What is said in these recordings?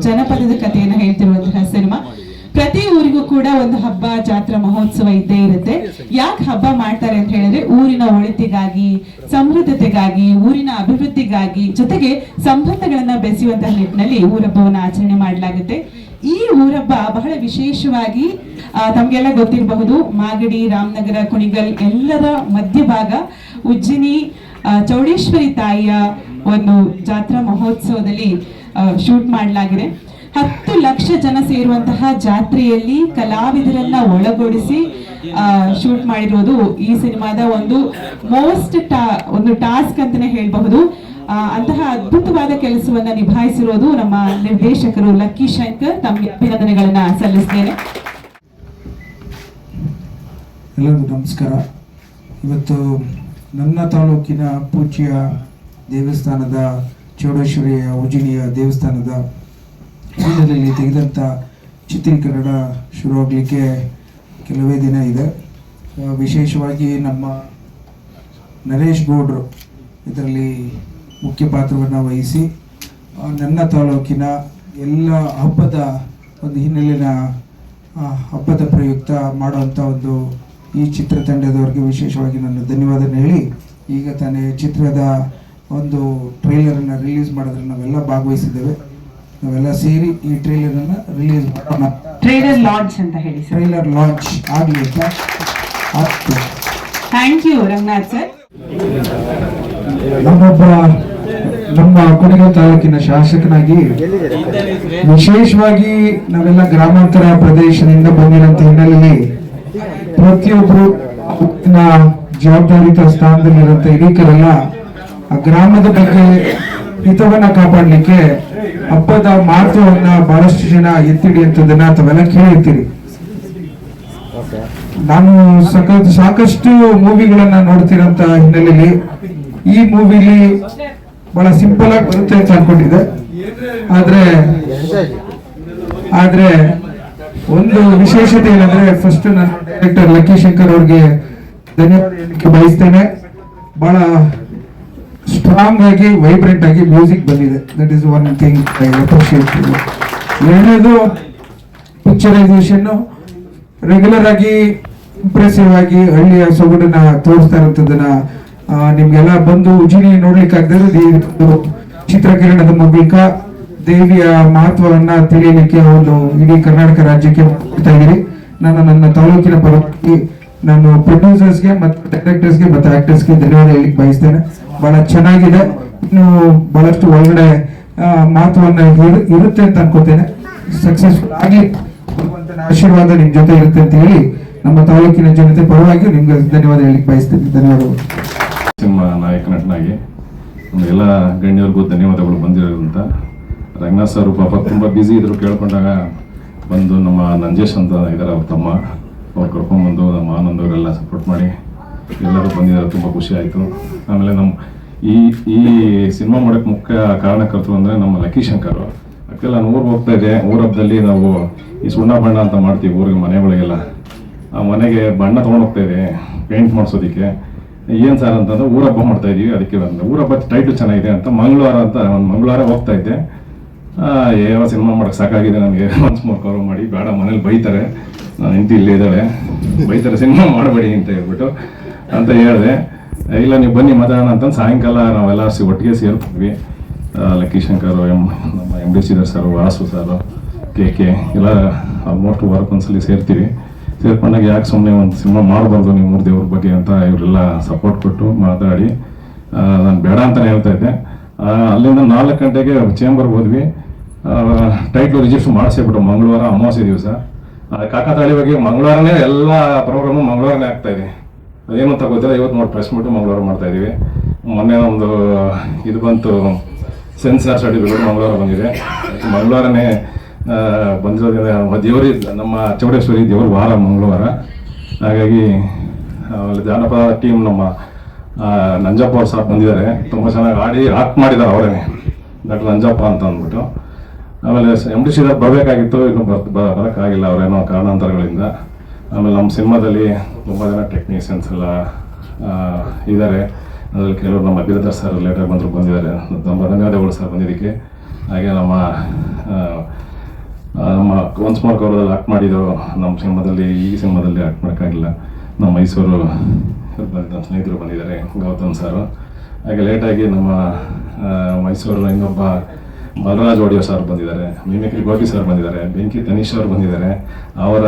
ಜನಪದದ ಕಥೆಯನ್ನು ಹೇಳ್ತಿರುವಂತಹ ಸಿನಿಮಾ. ಪ್ರತಿ ಊರಿಗೂ ಕೂಡ ಒಂದು ಹಬ್ಬ, ಜಾತ್ರಾ, ಮಹೋತ್ಸವ ಇದ್ದೇ ಇರುತ್ತೆ. ಯಾಕೆ ಹಬ್ಬ ಮಾಡ್ತಾರೆ ಅಂತ ಹೇಳಿದ್ರೆ ಊರಿನ ಒಳಿತಿಗಾಗಿ, ಸಮೃದ್ಧತೆಗಾಗಿ, ಊರಿನ ಅಭಿವೃದ್ಧಿಗಾಗಿ, ಜೊತೆಗೆ ಸಂಬಂಧಗಳನ್ನ ಬೆಸೆಯುವಂತಹ ನಿಟ್ಟಿನಲ್ಲಿ ಊರಹಬ್ಬವನ್ನು ಆಚರಣೆ ಮಾಡಲಾಗುತ್ತೆ. ಈ ಊರಹಬ್ಬ ಬಹಳ ವಿಶೇಷವಾಗಿ ತಮ್ಗೆಲ್ಲ ಗೊತ್ತಿರಬಹುದು, ಮಾಗಡಿ, ರಾಮನಗರ, ಕುಣಿಗಲ್ ಎಲ್ಲರ ಮಧ್ಯಭಾಗ ಉಜ್ಜಿನಿ ಚೌಡೇಶ್ವರಿ ತಾಯಿಯ ಒಂದು ಜಾತ್ರಾ ಮಹೋತ್ಸವದಲ್ಲಿ ಶೂಟ್ ಮಾಡಲಾಗಿದೆ. 10 ಲಕ್ಷ ಜನ ಸೇರುವಂತಹ ಜಾತ್ರೆಯಲ್ಲಿ ಕಲಾವಿದರನ್ನ ಒಳಗೊಳಿಸಿ ಶೂಟ್ ಮಾಡಿರೋದು ಈ ಸಿನಿಮಾದ ಒಂದು ಒಂದು ಟಾಸ್ಕ್ ಅಂತಾನೆ ಹೇಳಬಹುದು. ಅಂತಹ ಅದ್ಭುತವಾದ ಕೆಲಸವನ್ನ ನಿಭಾಯಿಸಿರೋದು ನಮ್ಮ ನಿರ್ದೇಶಕರು ಲಕ್ಕಿ ಶಂಕರ್. ತಮಗೆ ಅಭಿನಂದನೆಗಳನ್ನ ಸಲ್ಲಿಸ್ತೇನೆ. ಎಲ್ಲರಿಗೂ ನಮಸ್ಕಾರ. ಇವತ್ತು ನನ್ನ ತಾಲೂಕಿನ ಪೂಜ್ಯ ದೇವಸ್ಥಾನದ ಚೌಡೇಶ್ವರಿಯ ಉಜಿನಿಯ ದೇವಸ್ಥಾನದ ಹಿನ್ನೆಲೆಯಲ್ಲಿ ತೆಗೆದಂಥ ಚಿತ್ರೀಕರಣ ಶುರುವಾಗಲಿಕ್ಕೆ ಕೆಲವೇ ದಿನ ಇದೆ. ವಿಶೇಷವಾಗಿ ನಮ್ಮ ನರೇಶ್ ಗೌಡ್ರು ಇದರಲ್ಲಿ ಮುಖ್ಯ ಪಾತ್ರವನ್ನು ವಹಿಸಿ ನನ್ನ ತಾಲೂಕಿನ ಎಲ್ಲ ಹಬ್ಬದ ಒಂದು ಹಿನ್ನೆಲೆಯ ಹಬ್ಬದ ಪ್ರಯುಕ್ತ ಮಾಡುವಂಥ ಒಂದು ಈ ಚಿತ್ರತಂಡದವರಿಗೆ ವಿಶೇಷವಾಗಿ ನಾನು ಧನ್ಯವಾದ ಹೇಳಿ, ಈಗ ತಾನೇ ಚಿತ್ರದ ಒಂದು ಟ್ರೈಲರನ್ನು ರಿಲೀಸ್ ಮಾಡೋದ್ರಲ್ಲಿ ನಾವೆಲ್ಲ ಭಾಗವಹಿಸಿದ್ದೇವೆ. ನಾವೆಲ್ಲ ಸೇರಿ ಈ ಟ್ರೈಲರನ್ನು ರಿಲೀಸ್ ಮಾಡೋಣ. ಟ್ರೈಲರ್ ಲಾಂಚ್ ಅಂತ ಹೇಳಿ, ಟ್ರೈಲರ್ ಲಾಂಚ್ ಆಗಲಿ ಅಂತ ಆಗ್ತದೆ. Thank you Ranganath sir. ನಮ್ಮ ಕುಣಿಗಲ್ ತಾಲೂಕಿನ ಶಾಸಕನಾಗಿ ವಿಶೇಷವಾಗಿ ನಾವೆಲ್ಲ ಗ್ರಾಮಾಂತರ ಪ್ರದೇಶದಿಂದ ಬಂದಿರುವಂತ ಹಿನ್ನೆಲೆಯಲ್ಲಿ ಪ್ರತಿಯೊಬ್ಬರು ಜವಾಬ್ದಾರಿತ ಸ್ಥಾನದಲ್ಲಿರುವಂತ ಹಿರಿಕರೆಲ್ಲ ಆ ಗ್ರಾಮದ ಬಗ್ಗೆ ಹಿತವನ್ನ ಕಾಪಾಡಲಿಕ್ಕೆ ಹಬ್ಬದ ಮಹತ್ವವನ್ನ ಬಹಳಷ್ಟು ಜನ ಎತ್ತಿಡಿಯುವಂಥದ್ದನ್ನ ತಾವೆಲ್ಲ ಕೇಳಿರ್ತೀರಿ. ನಾನು ಸಾಕಷ್ಟು ಮೂವಿಗಳನ್ನ ನೋಡ್ತಿರೋಂತ ಹಿನ್ನೆಲೆಯಲ್ಲಿ ಈ ಮೂವಿಲಿ ಬಹಳ ಸಿಂಪಲ್ ಆಗಿ ಬರುತ್ತೆ ಅಂತ ಅನ್ಕೊಂಡಿದ್ದೆ. ಆದ್ರೆ ಒಂದು ವಿಶೇಷತೆ ಏನಂದ್ರೆ, ಫಸ್ಟ್ ನಾನು ಡೈರೆಕ್ಟರ್ ಲಕ್ಕಿ ಶಂಕರ್ ಅವ್ರಿಗೆ ಧನ್ಯವಾದ ಹೇಳಲಿಕ್ಕೆ ಬಯಸ್ತೇನೆ. ಬಹಳ ಸ್ಟ್ರಾಂಗ್ ಆಗಿ, ವೈಬ್ರೆಂಟ್ ಆಗಿ ಮ್ಯೂಸಿಕ್ ಬಂದಿದೆ. That is one thing I appreciate. ಎರಡನೇದು ಪಿಕ್ಚರೈಸೇಷನ್ ರೆಗ್ಯುಲರ್ ಆಗಿ ಇಂಪ್ರೆಸಿವ್ ಆಗಿ ಹಳ್ಳಿಯ ಸೊಗಡನ್ನ ತೋರಿಸ್ತಾ ಇರುವಂತದನ್ನ ನಿಮ್ಗೆಲ್ಲ ಬಂದು ಉಜಿನಿ ನೋಡ್ಲಿಕ್ಕೆ ಆಗದೆ ಚಿತ್ರಕಿರಣದ ಮೂಲಕ ದೇವಿಯ ಮಹತ್ವವನ್ನ ತಿಳಿಯಲಿಕ್ಕೆ ಒಂದು ಇಡೀ ಕರ್ನಾಟಕ ರಾಜ್ಯಕ್ಕೆ ಮಾಡ್ತಾ ಇದ್ದೀರಿ. ನನ್ನ ತಾಲೂಕಿನ ಪರವಾಗಿ ನಾನು ಪ್ರೊಡ್ಯೂಸರ್ಸ್ಗೆ ಮತ್ತು ಡೈರೆಕ್ಟರ್ಸ್ಗೆ ಮತ್ತು ಆಕ್ಟರ್ಸ್ಗೆ ಧನ್ಯವಾದ ಹೇಳಲಿಕ್ಕೆ ಬಯಸ್ತೇನೆ. ಬಹಳ ಚೆನ್ನಾಗಿದೆ. ಇನ್ನು ಬಹಳಷ್ಟು ಒಳಗಡೆ ಮಹತ್ವವನ್ನ ಇರುತ್ತೆ ಅಂತ ಅನ್ಕೋತೇನೆ. ಸಕ್ಸಸ್ಫುಲ್ ಆಗಿ ಭಗವಂತನ ಆಶೀರ್ವಾದ ನಿಮ್ ಜೊತೆ ಇರುತ್ತೆ ಅಂತ ಹೇಳಿ ನಮ್ಮ ತಾಲೂಕಿನ ಜನತೆ ಪರವಾಗಿ ನಿಮ್ಗೆ ಧನ್ಯವಾದ ಹೇಳಲಿಕ್ಕೆ ಬಯಸ್ತೇನೆ. ಧನ್ಯವಾದಗಳು. ಸಿನಿಮಾ ನಾಯಕ ನಟನಾಗಿ ಎಲ್ಲ ಗಣ್ಯರಿಗೂ ಧನ್ಯವಾದಗಳು ಬಂದಿರೋದಂತ. ರಂಗನಾಥ್ ಸರ್ ಪಾಪ ತುಂಬ ಬ್ಯುಸಿ ಇದ್ರು, ಕೇಳ್ಕೊಂಡಾಗ ಬಂದು ನಮ್ಮ ನಂಜೇಶ್ ಅಂತ ಇದ್ದಾರೆ ಅವ್ರ ತಮ್ಮ, ಅವ್ರು ಕರ್ಕೊಂಡ್ಬಂದು ನಮ್ಮ ಆನಂದ್ ಅವರೆಲ್ಲ ಸಪೋರ್ಟ್ ಮಾಡಿ ಎಲ್ಲರೂ ಬಂದಿದ್ದಾರೆ. ತುಂಬ ಖುಷಿ ಆಯಿತು. ಆಮೇಲೆ ನಮ್ಮ ಈ ಸಿನಿಮಾ ಮಾಡೋಕ್ಕೆ ಮುಖ್ಯ ಕಾರಣಕರ್ತರು ಅಂದರೆ ನಮ್ಮ ಲಕ್ಕಿ ಶಂಕರ್. ಅದಕ್ಕೆಲ್ಲ ನಾನು ಊರಿಗೆ ಹೋಗ್ತಾ ಇದ್ದೆ. ಊರ ಹಬ್ಬದಲ್ಲಿ ನಾವು ಈ ಸುಣ್ಣ ಬಣ್ಣ ಅಂತ ಮಾಡ್ತೀವಿ ಊರಿಗೆ, ಮನೆಗಳಿಗೆಲ್ಲ. ಆ ಮನೆಗೆ ಬಣ್ಣ ತೊಗೊಂಡು ಹೋಗ್ತಾ ಇದೆ ಪೇಂಟ್ ಮಾಡಿಸೋದಕ್ಕೆ. ಏನು ಸರ್ ಅಂತಂದ್ರೆ ಊರ ಹಬ್ಬ ಮಾಡ್ತಾ ಇದೀವಿ, ಅದಕ್ಕೆ ಬಂದು ಊರ ಹಬ್ಬ ಟೈಟ್ಲು ಚೆನ್ನಾಗಿದೆ ಅಂತ ಮಂಗಳವಾರ ಹೋಗ್ತಾ ಇದ್ದೆ. ಯಾವ ಸಿನಿಮಾ ಮಾಡೋಕ್ಕೆ ಸಾಕಾಗಿದೆ ನನಗೆ, ಒನ್ಸ್ ಮೋರ್ ಕವರ್ ಮಾಡಿ, ಬೇಡ ಮನೇಲಿ ಬೈತಾರೆ, ನಾನು ಹೆಂಡತಿ ಇಲ್ಲೇ ಇದ್ದಾಳೆ, ಬೈತಾರೆ ಸಿನಿಮಾ ಮಾಡಬೇಡಿ ಅಂತ ಹೇಳ್ಬಿಟ್ಟು ಅಂತ ಹೇಳಿದೆ. ಇಲ್ಲ ನೀವು ಬನ್ನಿ ಮಾತಾಡೋಣ ಅಂತ ಸಾಯಂಕಾಲ ನಾವೆಲ್ಲ ಒಟ್ಟಿಗೆ ಸೇರ್ತಿದ್ವಿ. ಲಕ್ಕಿ ಶಂಕರ್, ನಮ್ಮ MD Sridhar sir, Vasu sir, K ಎಲ್ಲ ಆಲ್ಮೋಸ್ಟ್ ವಾರಕ್ಕೊಂದ್ಸಲಿ ಸೇರ್ತೀವಿ. ಸೇರ್ಕೊಂಡಾಗ ಯಾಕೆ ಸುಮ್ಮನೆ ಒಂದು ಸಿನಿಮಾ ಮಾಡಬಾರ್ದು ನೀವು ಮೂರು ದೇವ್ರ ಬಗ್ಗೆ ಅಂತ ಇವರೆಲ್ಲ ಸಪೋರ್ಟ್ ಕೊಟ್ಟು ಮಾತಾಡಿ ನಾನು ಬೇಡ ಅಂತಲೇ ಹೇಳ್ತಾ ಇದ್ದೆ. ಅಲ್ಲಿಂದ 4 ಗಂಟೆಗೆ ಚೇಂಬರ್ಗೆ ಹೋದ್ವಿ. ಟೈಟ್ಲು ರಿಜಿಸ್ಟರ್ ಮಾಡಿಸಿಬಿಟ್ಟು ಮಂಗಳವಾರ ಅಮಾವಾಸ್ಯೆ ದಿವಸ. ಕಾಕತಾಳಿ ಬಗ್ಗೆ ಮಂಗಳವಾರನೇ ಎಲ್ಲ ಪ್ರೋಗ್ರಾಮು ಮಂಗಳವಾರನೇ ಆಗ್ತಾ ಇದೆ. ಅದೇನು ಅಂತ ಗೊತ್ತಿಲ್ಲ. ಇವತ್ತು ನೋಡಿ ಪ್ರೆಸ್ ಮೀಟು ಮಂಗಳವಾರ ಮಾಡ್ತಾ ಇದ್ದೀವಿ. ಮೊನ್ನೆ ಒಂದು ಇದು ಬಂತು, ಸೆನ್ಸಾರ್ ಸರ್ಟಿಫಿಕೇಟ್ ಮಂಗಳವಾರ ಬಂದಿದೆ. ಮಂಗಳವಾರನೇ ಬಂದಿರೋದ್ರಿಂದ ದೇವರಿ ನಮ್ಮ ಚೌಡೇಶ್ವರಿ ದೇವರ ವಾರ ಮಂಗಳವಾರ. ಹಾಗಾಗಿ ಜಾನಪದ ಟೀಮ್ ನಮ್ಮ ನಂಜಪ್ಪ ಅವ್ರು ಸಹ ಬಂದಿದ್ದಾರೆ. ತುಂಬ ಚೆನ್ನಾಗಿ ಆಕ್ಟ್ ಮಾಡಿದ್ದಾರೆ ಅವರೇ, ಡಾಕ್ಟರ್ ನಂಜಪ್ಪ ಅಂತ ಅಂದ್ಬಿಟ್ಟು. ಆಮೇಲೆ MD ಶ್ರೀಧರ್ ಬರಬೇಕಾಗಿತ್ತು, ಇನ್ನು ಬರೋಕ್ಕಾಗಿಲ್ಲ ಅವರೇನೋ ಕಾರಣಾಂತರಗಳಿಂದ. ಆಮೇಲೆ ನಮ್ಮ ಸಿನಿಮಾದಲ್ಲಿ ತುಂಬ ಜನ ಟೆಕ್ನಿಷಿಯನ್ಸ್ ಎಲ್ಲ ಇದ್ದಾರೆ. ಅದರಲ್ಲಿ ಕೆಲವರು ನಮ್ಮ ಅಭಿರಥ ಸರ್ ಲೇಟರ್ ಬಂದರು ಬಂದಿದ್ದಾರೆ. ತುಂಬ ಧನ್ಯವಾದಗಳು ಸರ್ ಬಂದಿದ್ದಕ್ಕೆ. ಹಾಗೆ ನಮ್ಮ ಒನ್ಸ್ ಮಾರ್ಕ್ ಅವರಲ್ಲಿ ಆಕ್ಟ್ ಮಾಡಿದ್ರು ನಮ್ಮ ಸಿನಿಮಾದಲ್ಲಿ, ಈ ಸಿನಿಮಾದಲ್ಲಿ ಆಕ್ಟ್ ಮಾಡೋಕ್ಕಾಗಿಲ್ಲ. ನಮ್ಮ ಮೈಸೂರು ನಮ್ಮ ಸ್ನೇಹಿತರು ಬಂದಿದ್ದಾರೆ, ಗೌತಮ್ ಸರ್. ಹಾಗೆ ಲೇಟಾಗಿ ನಮ್ಮ ಮೈಸೂರಿನ ಇನ್ನೊಬ್ಬ ಬಲರಾಜ್ ಒಡಿಯೋ ಸರ್ ಬಂದಿದ್ದಾರೆ, ಮಿಮಿಕ್ರಿ ಗೋಪಿ ಸರ್ ಬಂದಿದ್ದಾರೆ, ಬೆಂಕಿ ತನೀಶ್ ಅವರು ಬಂದಿದ್ದಾರೆ. ಅವರ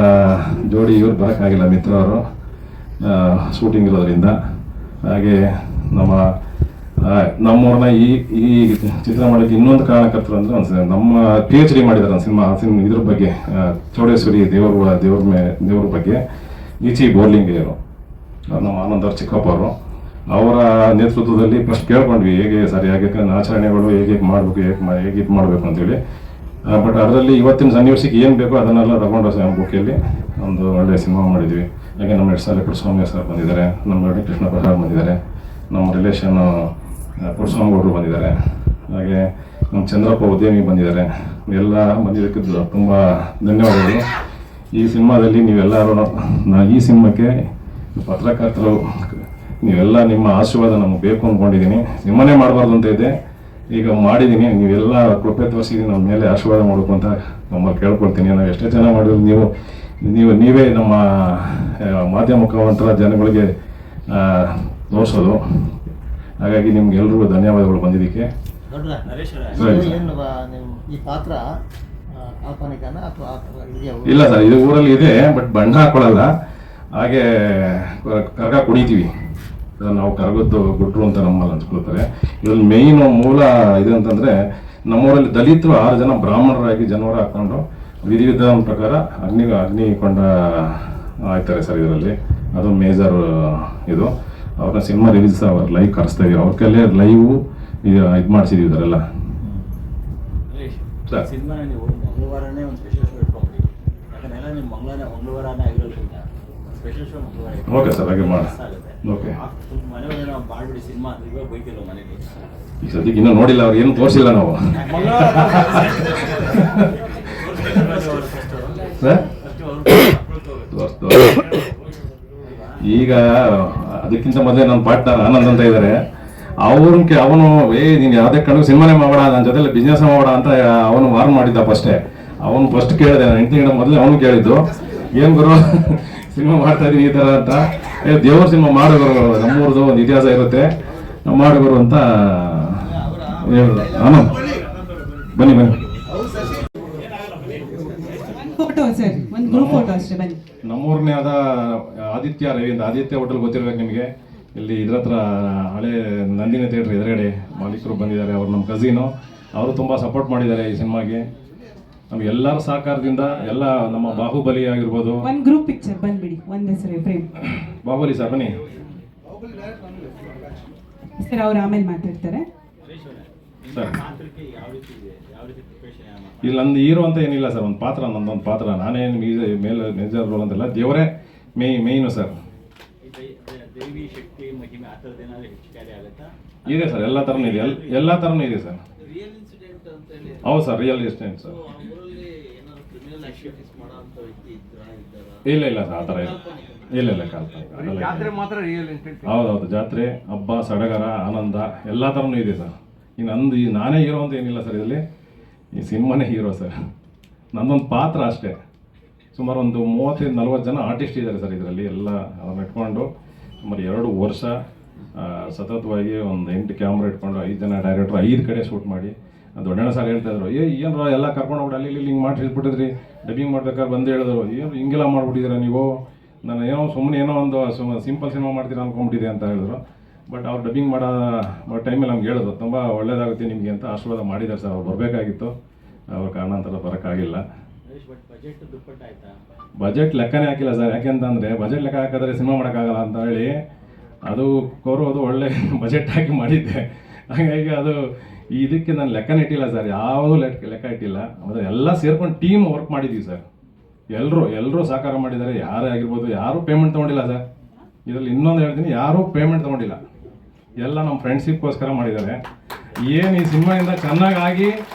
ಜೋಡಿ ಇವ್ರು ಬರೋಕ್ಕಾಗಿಲ್ಲ, ಮಿತ್ರ ಅವರು ಶೂಟಿಂಗ್ ಇರೋದ್ರಿಂದ. ಹಾಗೆ ನಮ್ಮವ್ರನ್ನ ಈ ಚಿತ್ರ ಮಾಡೋಕ್ಕೆ ಇನ್ನೊಂದು ಕಾರಣಕರ್ತರು ಅಂದರೆ ನಮ್ಮ PhD ಮಾಡಿದ್ದಾರೆ ಸಿನಿಮಾ ಇದ್ರ ಬಗ್ಗೆ, ಚೌಡೇಶ್ವರಿ ದೇವ್ರ ಬಗ್ಗೆ ಈಚಿ ಬೋರ್ಲಿಂಗೇರು, ನಮ್ಮ ಆನಂದವ್ರ ಚಿಕ್ಕಪ್ಪ ಅವರು. ಅವರ ನೇತೃತ್ವದಲ್ಲಿ ಫಸ್ಟ್ ಕೇಳ್ಕೊಂಡ್ವಿ ಹೇಗೆ ಸರಿಯಾಗಿ ಆಚರಣೆಗಳು ಹೇಗೆ ಮಾಡಬೇಕು, ಹೇಗೆ ಇದು ಮಾಡಬೇಕು ಅಂತೇಳಿ. ಬಟ್ ಅದರಲ್ಲಿ ಇವತ್ತಿನ ಸನ್ನಿವೇಶಕ್ಕೆ ಏನು ಬೇಕೋ ಅದನ್ನೆಲ್ಲ ತಗೊಂಡು ಬುಕ್ಕಲ್ಲಿ ಒಂದು ಒಳ್ಳೆಯ ಸಿನಿಮಾ ಮಾಡಿದ್ವಿ. ಹಾಗೆ ನಮ್ಮ ಎಡ್ಸಾಲೆ ಪುಟ್ಟಸ್ವಾಮಿ ಸರ್ ಬಂದಿದ್ದಾರೆ, ನಮ್ಮ ಕೃಷ್ಣ ಪ್ರಸಾದ್ ಬಂದಿದ್ದಾರೆ, ನಮ್ಮ ರಿಲೇಷನ್ ಪುಟ್ಟಸ್ವಾಮಿ ಅವರು ಬಂದಿದ್ದಾರೆ, ಹಾಗೆ ನಮ್ಮ ಚಂದ್ರಪ್ಪ ಉದ್ಯಮಿ ಬಂದಿದ್ದಾರೆ. ಎಲ್ಲ ಬಂದಿದ್ದಕ್ಕೆ ತುಂಬ ಧನ್ಯವಾದಗಳು. ಈ ಸಿನಿಮಾದಲ್ಲಿ ನೀವೆಲ್ಲರೂ ಈ ಸಿನಿಮಾಕ್ಕೆ ಪತ್ರಕರ್ತರು ನೀವೆಲ್ಲ ನಿಮ್ಮ ಆಶೀರ್ವಾದ ನಮಗೆ ಬೇಕು ಅಂದ್ಕೊಂಡಿದ್ದೀನಿ. ಸಿನಿಮಾನೇ ಮಾಡಬಾರ್ದು ಅಂತ ಇದೆ, ಈಗ ಮಾಡಿದ್ದೀನಿ. ನೀವೆಲ್ಲ ಕೃಪೆ ತೋರಿಸಿದ್ದೀನಿ, ನಮ್ಮ ಮೇಲೆ ಆಶೀರ್ವಾದ ಮಾಡಬೇಕು ಅಂತ ನಮ್ಮಲ್ಲಿ ಕೇಳ್ಕೊಳ್ತೀನಿ. ನಾವು ಎಷ್ಟೇ ಚೆನ್ನಾಗಿ ಮಾಡಿದ್ರು ನೀವೇ ನಮ್ಮ ಮಾಧ್ಯಮ ಮುಖಾಂತರ ಜನಗಳಿಗೆ ತೋರಿಸೋದು. ಹಾಗಾಗಿ ನಿಮ್ಗೆಲ್ರಿಗೂ ಧನ್ಯವಾದಗಳು ಬಂದಿದ್ದಕ್ಕೆ. ಈ ಪಾತ್ರ ಇಲ್ಲ ಸರ್, ಇದು ಊರಲ್ಲಿ ಇದೆ, ಬಟ್ ಬಣ್ಣ ಹಾಕೊಳ್ಳಲ್ಲ. ಹಾಗೆ ಕರ್ಗ ಕುಡಿತೀವಿ, ನಾವು ಕರಗದ್ದು ಗುಡ್ರು ಅಂತ ನಮ್ಮಲ್ಲಿ ಅನ್ಸ್ಕೊಳ್ತಾರೆ. ಇದ್ರಲ್ಲಿ ಮೇಯ್ನು ಮೂಲ ಇದೆ ಅಂತಂದ್ರೆ, ನಮ್ಮೂರಲ್ಲಿ ದಲಿತರು 6 ಜನ ಬ್ರಾಹ್ಮಣರಾಗಿ ಜನವರ ಹಾಕೊಂಡು ವಿಧಿವಿಧಾನ ಪ್ರಕಾರ ಅಗ್ನಿಕೊಂಡ ಆಯ್ತಾರೆ ಸರ್ ಇದರಲ್ಲಿ. ಅದು ಮೇಜರ್ ಇದು. ಅವ್ರನ್ನ ಸಿನಿಮಾ ರಿಲೀಸ್ ಲೈವ್ ಕರೆಸ್ತಾ ಇದೀವಿ, ಅವ್ರ ಕೈಲೇ ಲೈವ್ ಇದು ಮಾಡಿಸಿದೀವಿ ಇದರೆಲ್ಲ. ಸಿನಿಮಾ ನೀವು ಮಂಗಳವಾರನೇ ಒಂದು ಸ್ಪೆಷಲ್ ಶೋ ಇಟ್ಕೊಂಡ್ಬಿಡಿ, ಯಾಕಂದ್ರೆ ನಿಮ್ಮ ಮಂಗಳವಾರನೇ ಆಗಿರೋದ್ರಿಂದ ಸ್ಪೆಷಲ್ ಶೋ ಮಂಗಳವಾರ. ಓಕೆ ಸರ್, ಹಾಗೆ ಮಾಡಿ. ಓಕೆ, ಮನೆಯೊಳಗೆ ನಾವು ಮಾಡ್ಬಿಡಿ ಸಿನಿಮಾ ಅಂತ ಇವಾಗ ಬೈತಿಲ್ಲ ಮನೇಲಿ. ಈ ಸದ್ಯಕ್ಕೆ ಇನ್ನೂ ನೋಡಿಲ್ಲ, ಅವ್ರು ಏನು ತೋರಿಸಿಲ್ಲ ನಾವು. ಈಗ ಅದಕ್ಕಿಂತ ಮೊದಲೇ ನನ್ನ ಪಾರ್ಟ್ನರ್ ಆನಂದ್ ಅಂತ ಇದ್ದಾರೆ. ಅವನು ನೀನು ಯಾವುದೇ ಕಣ್ಣು ಸಿನಿಮಾನೇ ಮಾಡಬೇಡ, ನನ್ನ ಜೊತೆಲಿ ಬಿಸ್ನೆಸ್ ಮಾಡಬೇಡ ಅಂತ ಅವನು ವಾರ್ನ್ ಮಾಡಿದ್ದ ಫಸ್ಟೇ. ಅವನು ಫಸ್ಟ್ ಕೇಳಿದೆ, 8 ತಿಂಗಳ ಮೊದಲೇ ಅವನು ಕೇಳಿದ್ದು, ಏನು ಗುರು ಸಿನಿಮಾ ಮಾಡ್ತಾ ಇದೀನಿ ಈ ಥರ ಅಂತ. ದೇವ್ರ ಸಿನಿಮಾ ಮಾಡೋರು, ನಮ್ಮೂರದು ಒಂದು ಇತಿಹಾಸ ಇರುತ್ತೆ, ಮಾಡೋರು ಅಂತ ಹೇಳಿದ್ರು. ಆನಂದ್ ಬನ್ನಿ. ಫೋಟೋ ಸರ್, ಒಂದು ಗ್ರೂಪ್ ಫೋಟೋ ಅಷ್ಟೇ ಬನ್ನಿ. ನಮ್ಮೂರನೇ ಆದ ಆದಿತ್ಯ ರವೀಂದ್ರ, ಆದಿತ್ಯ ಹೋಟೆಲ್ ಗೊತ್ತಿರ್ಬೇಕು ನಿಮಗೆ. ಇಲ್ಲಿ ಇದ್ರ ಹತ್ರ ಹಳೆ ನಂದಿನಿ ಥಿಯೇಟ್ರ್ ಎದುರುಗಡೆ ಮಾಲೀಕರು ಬಂದಿದ್ದಾರೆ. ಅವರು ನಮ್ಮ ಕಸಿನು, ಅವರು ತುಂಬ ಸಪೋರ್ಟ್ ಮಾಡಿದ್ದಾರೆ ಈ ಸಿನಿಮಾಗೆ. ನಮಗೆಲ್ಲರ ಸಹಕಾರದಿಂದ ಎಲ್ಲ ನಮ್ಮ ಬಾಹುಬಲಿ ಆಗಿರ್ಬೋದು. ಒಂದು ಗ್ರೂಪ್ ಪಿಕ್ಚರ್ ಬಂದ್ಬಿಡಿ, ಒಂದು ಹೆಸರು ಫ್ರೇಮ್. ಬಾಹುಬಲಿ ಸರ್ ಬನ್ನಿ ಸರ್, ಅವ್ರು ಆಮೇಲೆ ಮಾತಾಡ್ತಾರೆ ಸರ್. ಇಲ್ಲಿ ನಂದು ಹೀರೋ ಅಂತ ಏನಿಲ್ಲ ಸರ್, ಒಂದು ಪಾತ್ರ, ನಂದೊಂದು ಪಾತ್ರ. ನಾನೇನು ಮೇಲೆ ಮೇಜರ್ ರೋಲ್ ಅಂತೆಲ್ಲ, ದೇವರೇ ಮೇಯ್ನು ಸರ್. ಇದೆ ಸರ್, ಎಲ್ಲ ಥರನೂ ಇದೆ, ಎಲ್ಲ ಥರನೂ ಇದೆ ಸರ್. ಹೌದು ಸರ್, ರಿಯಲ್ ಇನ್ಸಿಡೆಂಟ್ ಸರ್. ಇಲ್ಲ ಸರ್, ಆ ಥರ ಇಲ್ಲ ಹೌದೌದು, ಜಾತ್ರೆ, ಹಬ್ಬ, ಸಡಗರ, ಆನಂದ ಎಲ್ಲ ಥರನೂ ಇದೆ ಸರ್. ಈ ನಾನೇ ಹೀರೋ ಅಂತ ಏನಿಲ್ಲ ಸರ್ ಇದರಲ್ಲಿ, ಈ ಸಿನಿಮಾನೇ ಹೀರೋ ಸರ್. ನಂದೊಂದು ಪಾತ್ರ ಅಷ್ಟೇ. ಸುಮಾರು ಒಂದು 30-40 ಜನ ಆರ್ಟಿಸ್ಟ್ ಇದ್ದಾರೆ ಸರ್ ಇದರಲ್ಲಿ. ಎಲ್ಲ ಅವ್ರನ್ನ ಇಟ್ಕೊಂಡು ಸುಮಾರು 2 ವರ್ಷ ಸತತವಾಗಿ ಒಂದು 8 ಕ್ಯಾಮ್ರಾ ಇಟ್ಕೊಂಡು 5 ಜನ ಡೈರೆಕ್ಟ್ರು 5 ಕಡೆ ಶೂಟ್ ಮಾಡಿ. ದೊಡ್ಡಣ್ಣ ಸರ್ ಹೇಳ್ತಾ ಇದ್ರು, ಏನರ ಎಲ್ಲ ಕರ್ಕೊಂಡು ಹೋಗ್ಬಿಟ್ಟು ಅಲ್ಲಿ ಹಿಂಗೆ ಮಾಡಿಸ್ಬಿಟ್ಟಿದ್ರಿ, ಡಬ್ಬಿಂಗ್ ಮಾಡ್ಬೇಕಾದ್ರೆ ಬಂದು ಹೇಳಿದ್ರು, ಏನು ಹಿಂಗೆಲ್ಲ ಮಾಡ್ಬಿಟ್ಟಿದ್ದೀರಾ ನೀವು, ನಾನು ಸುಮ್ಮನೆ ಒಂದು ಸಿಂಪಲ್ ಸಿನಿಮಾ ಮಾಡ್ತೀರಾ ಅಂದ್ಕೊಂಡ್ಬಿಟ್ಟಿದೆ ಅಂತ ಹೇಳಿದ್ರು. ಬಟ್ ಅವ್ರು ಡಬ್ಬಿಂಗ್ ಮಾಡೋ ಟೈಮಲ್ಲಿ ನಮ್ಗೆ ಹೇಳಿದ್ರು, ತುಂಬ ಒಳ್ಳೇದಾಗುತ್ತೆ ನಿಮಗೆ ಅಂತ ಆಶೀರ್ವಾದ ಮಾಡಿದ್ದಾರೆ ಸರ್. ಅವ್ರು ಬರಬೇಕಾಗಿತ್ತು, ಅವ್ರ ಕಾರಣಾಂತರ ಬರೋಕ್ಕಾಗಿಲ್ಲ. ಬಜೆಟ್ ಲೆಕ್ಕನೇ ಹಾಕಿಲ್ಲ ಸರ್. ಯಾಕೆಂತಂದರೆ ಬಜೆಟ್ ಲೆಕ್ಕ ಹಾಕಿದ್ರೆ ಸಿನಿಮಾ ಮಾಡೋಕ್ಕಾಗಲ್ಲ ಅಂತ ಹೇಳಿ ಅದು ಒಳ್ಳೆ ಬಜೆಟ್ ಹಾಕಿ ಮಾಡಿದ್ದೆ. ಹಾಗಾಗಿ ಅದು ಇದಕ್ಕೆ ನಾನು ಲೆಕ್ಕನೇ ಇಟ್ಟಿಲ್ಲ ಸರ್, ಯಾವುದೂ ಲೆಕ್ಕ ಇಟ್ಟಿಲ್ಲ. ಅಂದರೆ ಎಲ್ಲ ಸೇರ್ಕೊಂಡು ಟೀಮ್ ವರ್ಕ್ ಮಾಡಿದ್ದೀವಿ ಸರ್. ಎಲ್ಲರೂ ಸಹಕಾರ ಮಾಡಿದ್ದಾರೆ. ಯಾರೇ ಆಗಿರ್ಬೋದು, ಯಾರೂ ಪೇಮೆಂಟ್ ತೊಗೊಂಡಿಲ್ಲ ಸರ್ ಇದರಲ್ಲಿ. ಇನ್ನೊಂದು ಹೇಳ್ತೀನಿ, ಯಾರೂ ಪೇಮೆಂಟ್ ತೊಗೊಂಡಿಲ್ಲ, ಎಲ್ಲ ನಮ್ಮ ಫ್ರೆಂಡ್ಶಿಪ್ಗೋಸ್ಕರ ಮಾಡಿದ್ದಾರೆ. ಏನು ಈ ಸಿನಿಮಾಯಿಂದ ಚೆನ್ನಾಗಿ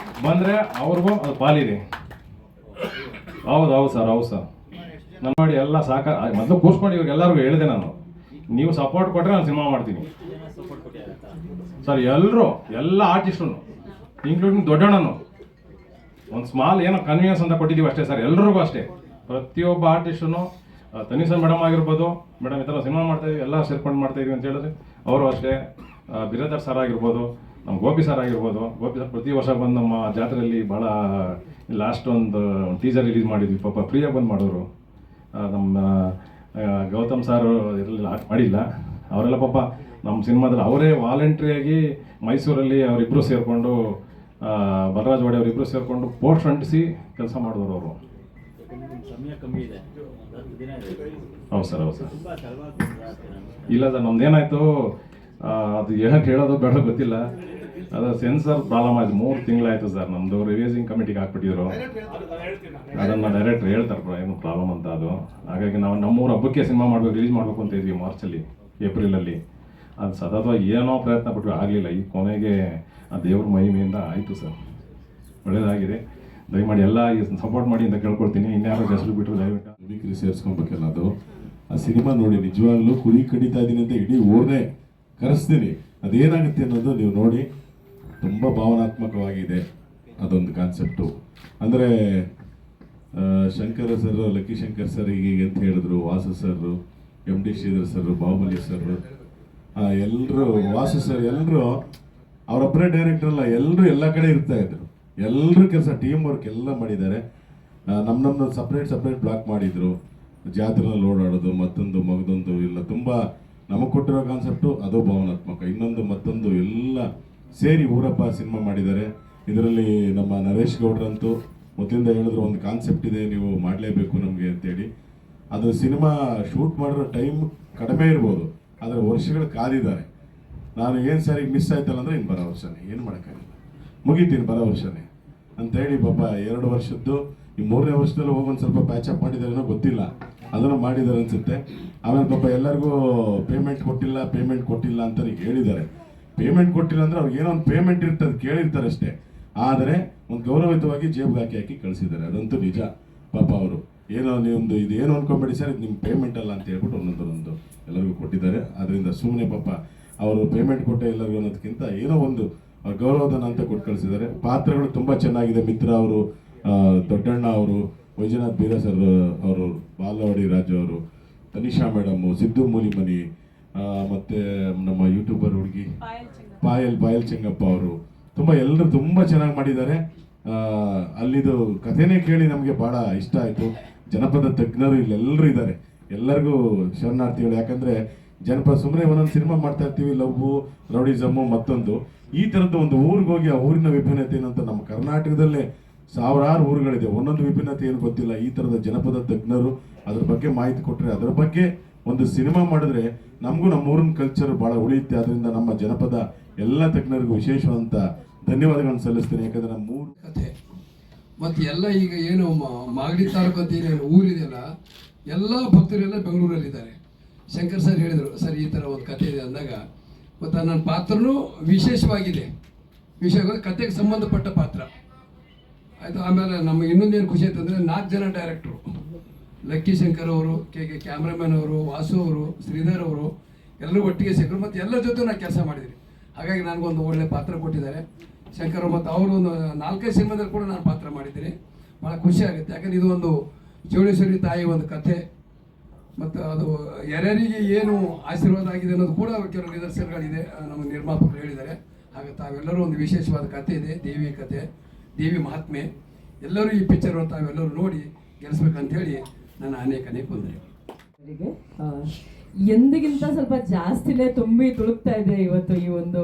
ಬಂದರೆ ಅವ್ರಿಗೂ ಅದು ಪಾಲಿದೆ. ಹೌದು ಸರ್. ನಾನು ಮಾಡಿ ಎಲ್ಲ ಸಹಕಾರ ಮೊದಲು ಕೂರ್ಸ್ಕೊಂಡು ಇವ್ರಿಗೆಲ್ಲರಿಗೂ ಹೇಳಿದೆ ನಾನು, ನೀವು ಸಪೋರ್ಟ್ ಕೊಟ್ಟರೆ ನಾನು ಸಿನಿಮಾ ಮಾಡ್ತೀನಿ ಸರ್. ಎಲ್ಲ ಆರ್ಟಿಸ್ಟು ಇನ್ಕ್ಲೂಡಿಂಗ್ ದೊಡ್ಡಣ್ಣನು ಒಂದು ಸ್ಮಾಲ್ ಏನೋ ಕನ್ವೀನಿಯನ್ಸ್ ಅಂತ ಕೊಟ್ಟಿದ್ದೀವಿ ಅಷ್ಟೇ ಸರ್, ಎಲ್ರಿಗೂ ಅಷ್ಟೇ. ಪ್ರತಿಯೊಬ್ಬ ಆರ್ಟಿಸ್ಟು ತನಿಷನ್ ಮೇಡಮ್ ಆಗಿರ್ಬೋದು, ಮೇಡಮ್ ಈ ಥರ ಸಿನಿಮಾ ಮಾಡ್ತಾಯಿದ್ವಿ ಎಲ್ಲ ಸೇರ್ಕೊಂಡು ಮಾಡ್ತಾಯಿದ್ವಿ ಅಂತ ಹೇಳಿದ್ರೆ ಅವರು ಅಷ್ಟೇ. ಬಿರಾದರ್ ಸರ್ ಆಗಿರ್ಬೋದು, ನಮ್ಮ ಗೋಪಿ ಸರ್ ಆಗಿರ್ಬೋದು. ಗೋಪಿ ಸರ್ ಪ್ರತಿ ವರ್ಷ ಬಂದು ನಮ್ಮ ಜಾತ್ರೆಯಲ್ಲಿ ಭಾಳ ಲಾಸ್ಟ್ ಒಂದು ಟೀಸರ್ ರಿಲೀಸ್ ಮಾಡಿದ್ವಿ, ಪಾಪ ಫ್ರೀಯಾಗಿ ಬಂದು ಮಾಡೋರು. ನಮ್ಮ ಗೌತಮ್ ಸಾರು ಇರಲಿಲ್ಲ, ಮಾಡಿಲ್ಲ. ಅವರೆಲ್ಲ ಪಾಪ ನಮ್ಮ ಸಿನಿಮಾದಲ್ಲಿ ಅವರೇ ವಾಲಂಟ್ರಿಯಾಗಿ ಮೈಸೂರಲ್ಲಿ ಅವರಿಬ್ಬರು ಸೇರಿಕೊಂಡು, ಬಲರಾಜ್ ವಾಡೆ ಅವರಿಬ್ಬರು ಸೇರಿಕೊಂಡು ಪೋಸ್ಟ್ ಅಂಟಿಸಿ ಕೆಲಸ ಮಾಡಿದವರು ಅವರು. ಸಮಯ ಕಮ್ಮಿ ಇದೆ, 10 ದಿನ ಇದೆ. ಹೌದು ಸರ್, ಹೌದು ಸರ್. ತುಂಬ ತಡವಾಗಿ ಬಂದ್ರೆ ಆಗ್ತದೆ ನಮ್ಗೆ. ಇಲ್ಲ ಸರ್, ನಮ್ದೇನಾಯಿತು ಅದು ಏನಕ್ಕೆ ಹೇಳೋದು ಬೇಡ ಗೊತ್ತಿಲ್ಲ. ಅದು ಸೆನ್ಸರ್ ಪ್ರಾಬ್ಲಮ್ ಆಯಿತು, 3 ತಿಂಗಳಾಯಿತು ಸರ್. ನಮ್ಮದು ರಿವೈಸಿಂಗ್ ಕಮಿಟಿಗೆ ಹಾಕ್ಬಿಟ್ಟಿದ್ರು, ಅದನ್ನು ಡೈರೆಕ್ಟ್ರ್ ಹೇಳ್ತಾರೆ ಏನು ಪ್ರಾಬ್ಲಮ್ ಅಂತ. ಅದು ಹಾಗಾಗಿ ನಾವು ನಮ್ಮೂರು ಹಬ್ಬಕ್ಕೆ ಸಿನಿಮಾ ಮಾಡಬೇಕು, ರಿಲೀಸ್ ಮಾಡಬೇಕು ಅಂತ ಇದ್ವಿ ಮಾರ್ಚಲ್ಲಿ, ಏಪ್ರಿಲಲ್ಲಿ. ಅದು ಸತತವಾಗಿ ಏನೋ ಪ್ರಯತ್ನ ಪಟ್ಟರು, ಆಗಲಿಲ್ಲ. ಈ ಕೊನೆಗೆ ಆ ದೇವ್ರ ಮಹಿಮೆಯಿಂದ ಆಯಿತು ಸರ್, ಒಳ್ಳೆಯದಾಗಿದೆ. ದಯಮಾಡಿ ಎಲ್ಲ ಸಪೋರ್ಟ್ ಮಾಡಿ ಅಂತ ಕೇಳ್ಕೊಳ್ತೀನಿ. ಇನ್ಯಾರೋ ಹೆಸರು ಬಿಟ್ಟರು ದಯವಿಟ್ಟು ಮಿಮಿಕ್ರಿ ಸೇರಿಸ್ಕೊಬೇಕಲ್ಲ. ಅದು ಆ ಸಿನಿಮಾ ನೋಡಿ ನಿಜವಾಗ್ಲೂ ಕುರಿ ಕಡಿತಾ ಇದ್ದೀನಿ ಅಂತ ಇಡೀ ಊರನ್ನೇ ಕರೆಸ್ತೀನಿ. ಅದೇನಾಗುತ್ತೆ ಅನ್ನೋದು ನೀವು ನೋಡಿ. ತುಂಬ ಭಾವನಾತ್ಮಕವಾಗಿದೆ ಅದೊಂದು ಕಾನ್ಸೆಪ್ಟು. ಅಂದರೆ Shankar sir, Lucky Shankar sir ಹೀಗೆ ಅಂತ ಹೇಳಿದ್ರು, Vasu sir, MD Sridhar sir, Bahubali sir, ಎಲ್ಲರೂ, ವಾಸು ಸರ್, ಎಲ್ಲರೂ ಅವರೊಬ್ಬರೇ ಡೈರೆಕ್ಟರ್ ಅಲ್ಲ, ಎಲ್ಲರೂ ಎಲ್ಲ ಕಡೆ ಇರ್ತಾ ಇದ್ರು. ಎಲ್ಲರೂ ಕೆಲಸ ಟೀಮ್ ವರ್ಕ್ ಎಲ್ಲ ಮಾಡಿದ್ದಾರೆ. ನಮ್ಮ ಸಪ್ರೇಟ್ ಬ್ಲಾಕ್ ಮಾಡಿದ್ರು, ಜಾತ್ರೆನಲ್ಲಿ ಓಡಾಡೋದು, ಮತ್ತೊಂದು ಮಗದೊಂದು ಇಲ್ಲ. ತುಂಬ ನಮಗೆ ಕೊಟ್ಟಿರೋ ಕಾನ್ಸೆಪ್ಟು ಅದು ಭಾವನಾತ್ಮಕ. ಇನ್ನೊಂದು ಮತ್ತೊಂದು ಎಲ್ಲ ಸೇರಿ ಊರಪ್ಪ ಸಿನಿಮಾ ಮಾಡಿದ್ದಾರೆ. ಇದರಲ್ಲಿ ನಮ್ಮ ನರೇಶ್ ಗೌಡ್ರಂತೂ ಮೊದಲಿಂದ ಹೇಳಿದ್ರು ಒಂದು ಕಾನ್ಸೆಪ್ಟ್ ಇದೆ, ನೀವು ಮಾಡಲೇಬೇಕು ನಮಗೆ ಅಂತೇಳಿ. ಅದು ಸಿನಿಮಾ ಶೂಟ್ ಮಾಡಿರೋ ಟೈಮ್ ಕಡಿಮೆ ಇರ್ಬೋದು, ಆದರೆ ವರ್ಷಗಳು ಕಾದಿದ್ದಾರೆ. ನಾನು ಏನು ಸರಿ ಮಿಸ್ ಆಯ್ತಲ್ಲ ಅಂದರೆ ಇನ್ನು ಬರೋ ವರ್ಷನೇ, ಏನು ಮಾಡೋಕ್ಕಾಗಿಲ್ಲ, ಮುಗಿತೀನಿ ಬರೋ ವರ್ಷನೇ ಅಂತೇಳಿ ಪಾಪ 2 ವರ್ಷದ್ದು ಈ 3ನೇ ವರ್ಷದಲ್ಲಿ ಹೋಗೊಂದು ಸ್ವಲ್ಪ ಪ್ಯಾಚಪ್ ಮಾಡಿದಾರೇನೋ ಗೊತ್ತಿಲ್ಲ, ಅದನ್ನು ಮಾಡಿದ್ದಾರೆ ಅನಿಸುತ್ತೆ. ಆಮೇಲೆ ಪಾಪ ಎಲ್ಲರಿಗೂ ಪೇಮೆಂಟ್ ಕೊಟ್ಟಿಲ್ಲ ಅಂತ ಹೇಳಿದ್ದಾರೆ. ಪೇಮೆಂಟ್ ಕೊಟ್ಟಿಲ್ಲ ಅಂದರೆ ಅವ್ರಿಗೆ ಏನೋ ಒಂದು ಪೇಮೆಂಟ್ ಇರ್ತದೆ, ಕೇಳಿರ್ತಾರೆ ಅಷ್ಟೇ. ಆದರೆ ಒಂದು ಗೌರವಿತವಾಗಿ ಜೇಬ್ಗೆ ಹಾಕಿ ಕಳಿಸಿದ್ದಾರೆ. ಅದಂತೂ ನಿಜ. ಪಾಪ ಅವರು ಏನೋ ನೀವೊಂದು ಇದು ಏನು ಅನ್ಕೊಂಬೇಡಿ ಸರ್, ಇದು ನಿಮ್ಮ ಪೇಮೆಂಟ್ ಅಲ್ಲ ಅಂತ ಹೇಳ್ಬಿಟ್ಟು ಒಂದೊಂದು ಎಲ್ಲರಿಗೂ ಕೊಟ್ಟಿದ್ದಾರೆ. ಅದರಿಂದ ಸುಮ್ಮನೆ ಪಾಪ ಅವರು ಪೇಮೆಂಟ್ ಕೊಟ್ಟೆ ಎಲ್ಲರಿಗೂ ಅನ್ನೋದಕ್ಕಿಂತ ಏನೋ ಒಂದು ಗೌರವಧನ ಅಂತ ಕೊಟ್ಟು ಕಳಿಸಿದ್ದಾರೆ. ಪಾತ್ರಗಳು ತುಂಬ ಚೆನ್ನಾಗಿದೆ. ಮಿತ್ರ ಅವರು, ದೊಡ್ಡಣ್ಣ ಅವರು, ವೈಜನಾಥ್ ಬೀರ ಸರ್ ಅವರು, ಬಾಲವಾಡಿ ರಾಜು ಅವರು, ತನಿಷಾ ಮೇಡಮು, ಸಿದ್ದು ಮೂಲಿಮನಿ, ಮತ್ತು ನಮ್ಮ ಯೂಟ್ಯೂಬರ್ ಹುಡುಗಿ ಪಾಯಲ್ ಚೆಂಗಪ್ಪ ಅವರು ಎಲ್ಲರೂ ತುಂಬ ಚೆನ್ನಾಗಿ ಮಾಡಿದ್ದಾರೆ. ಅಲ್ಲಿದು ಕಥೆನೇ ಕೇಳಿ ನಮಗೆ ಭಾಳ ಇಷ್ಟ ಆಯಿತು. ಜನಪದ ತಜ್ಞರು ಇಲ್ಲೆಲ್ಲರೂ ಇದ್ದಾರೆ. ಎಲ್ಲರಿಗೂ ಶರಣಾರ್ಥಿಗಳು. ಯಾಕಂದರೆ ಜನಪದ ಸುಮ್ಮನೆ ಒಂದೊಂದು ಸಿನಿಮಾ ಮಾಡ್ತಾ ಇರ್ತೀವಿ, ಲವ್ವು, ರೌಡಿಸಮ್ಮು, ಮತ್ತೊಂದು ಈ ಥರದ್ದು ಒಂದು ಊರಿಗೆ ಹೋಗಿ ಆ ಊರಿನ ವಿಭಿನ್ನತೆ ಏನಂತ ನಮ್ಮ ಕರ್ನಾಟಕದಲ್ಲೇ ಸಾವಿರಾರು ಊರುಗಳಿದೆ, ಒಂದೊಂದು ವಿಭಿನ್ನತೆ ಏನು ಗೊತ್ತಿಲ್ಲ. ಈ ಥರದ ಜನಪದ ತಜ್ಞರು ಅದ್ರ ಬಗ್ಗೆ ಮಾಹಿತಿ ಕೊಟ್ಟರೆ, ಅದರ ಬಗ್ಗೆ ಒಂದು ಸಿನಿಮಾ ಮಾಡಿದ್ರೆ ನಮಗೂ ನಮ್ಮ ಊರಿನ ಕಲ್ಚರ್ ಭಾಳ ಉಳಿಯುತ್ತೆ. ಅದರಿಂದ ನಮ್ಮ ಜನಪದ ಎಲ್ಲ ತಜ್ಞರಿಗೂ ವಿಶೇಷವಾದಂಥ ಧನ್ಯವಾದಗಳನ್ನು ಸಲ್ಲಿಸ್ತೀನಿ. ಯಾಕಂದರೆ ನಮ್ಮ ಊರು ಕಥೆ ಮತ್ತು ಎಲ್ಲ ಈಗ ಏನು ಮಾಗಡಿ ತಾಲೂಕು ಅಂತ ಏನೇನು ಊರಿದೆಯಲ್ಲ, ಎಲ್ಲ ಭಕ್ತರೆಲ್ಲ ಬೆಂಗಳೂರಲ್ಲಿದ್ದಾರೆ. ಶಂಕರ್ ಸರ್ ಹೇಳಿದರು, ಸರ್ ಈ ಥರ ಒಂದು ಕಥೆ ಇದೆ ಅಂದಾಗ, ಮತ್ತು ನನ್ನ ಪಾತ್ರನೂ ವಿಶೇಷವಾಗಿದೆ. ಕಥೆಗೆ ಸಂಬಂಧಪಟ್ಟ ಪಾತ್ರ ಆಯಿತು. ಆಮೇಲೆ ನಮಗೆ ಇನ್ನೊಂದೇನು ಖುಷಿ ಆಯ್ತು ಅಂದರೆ 4 ಜನ ಡೈರೆಕ್ಟ್ರು, ಲಕ್ಕಿ ಶಂಕರ್ ಅವರು, ಕ್ಯಾಮ್ರಾಮನ್ ಅವರು, ವಾಸು ಅವರು, ಶ್ರೀಧರ್ ಅವರು ಎಲ್ಲರೂ ಒಟ್ಟಿಗೆ ಸಿಕ್ಕರು. ಮತ್ತು ಎಲ್ಲರ ಜೊತೆ ನಾನು ಕೆಲಸ ಮಾಡಿದ್ದೀನಿ. ಹಾಗಾಗಿ ನನಗೊಂದು ಒಳ್ಳೆ ಪಾತ್ರ ಕೊಟ್ಟಿದ್ದಾರೆ ಶಂಕರ್. ಮತ್ತು ಅವರು ಒಂದು 4-5 ಸಿನಿಮಾದಲ್ಲಿ ಕೂಡ ನಾನು ಪಾತ್ರ ಮಾಡಿದ್ದೀನಿ. ಭಾಳ ಖುಷಿ ಆಗುತ್ತೆ. ಯಾಕಂದರೆ ಇದು ಒಂದು ಚೌಡೇಶ್ವರಿ ತಾಯಿ ಒಂದು ಕಥೆ, ಮತ್ತು ಅದು ಯಾರ್ಯಾರಿಗೆ ಏನು ಆಶೀರ್ವಾದ ಆಗಿದೆ ಅನ್ನೋದು ಕೂಡ ಕೆಲವು ನಿದರ್ಶನಗಳಿದೆ, ನಮ್ಮ ನಿರ್ಮಾಪಕರು ಹೇಳಿದ್ದಾರೆ. ಹಾಗೆ ತಾವೆಲ್ಲರೂ ಒಂದು ವಿಶೇಷವಾದ ಕಥೆ ಇದೆ, ದೇವಿ ಕಥೆ, ದೇವಿ ಮಹಾತ್ಮೆ. ಎಲ್ಲರೂ ಈ ಪಿಕ್ಚರ್ ತಾವೆಲ್ಲರೂ ನೋಡಿ ಗೆಲ್ಲಿಸ್ಬೇಕಂತ ಹೇಳಿ ನನ್ನ ಅನೇಕ ವಂದನೆ. ಎಂದಿಗಿಂತ ಸ್ವಲ್ಪ ಜಾಸ್ತಿನೇ ತುಂಬಿ ತುಳುಕ್ತಾ ಇದೆ ಇವತ್ತು ಈ ಒಂದು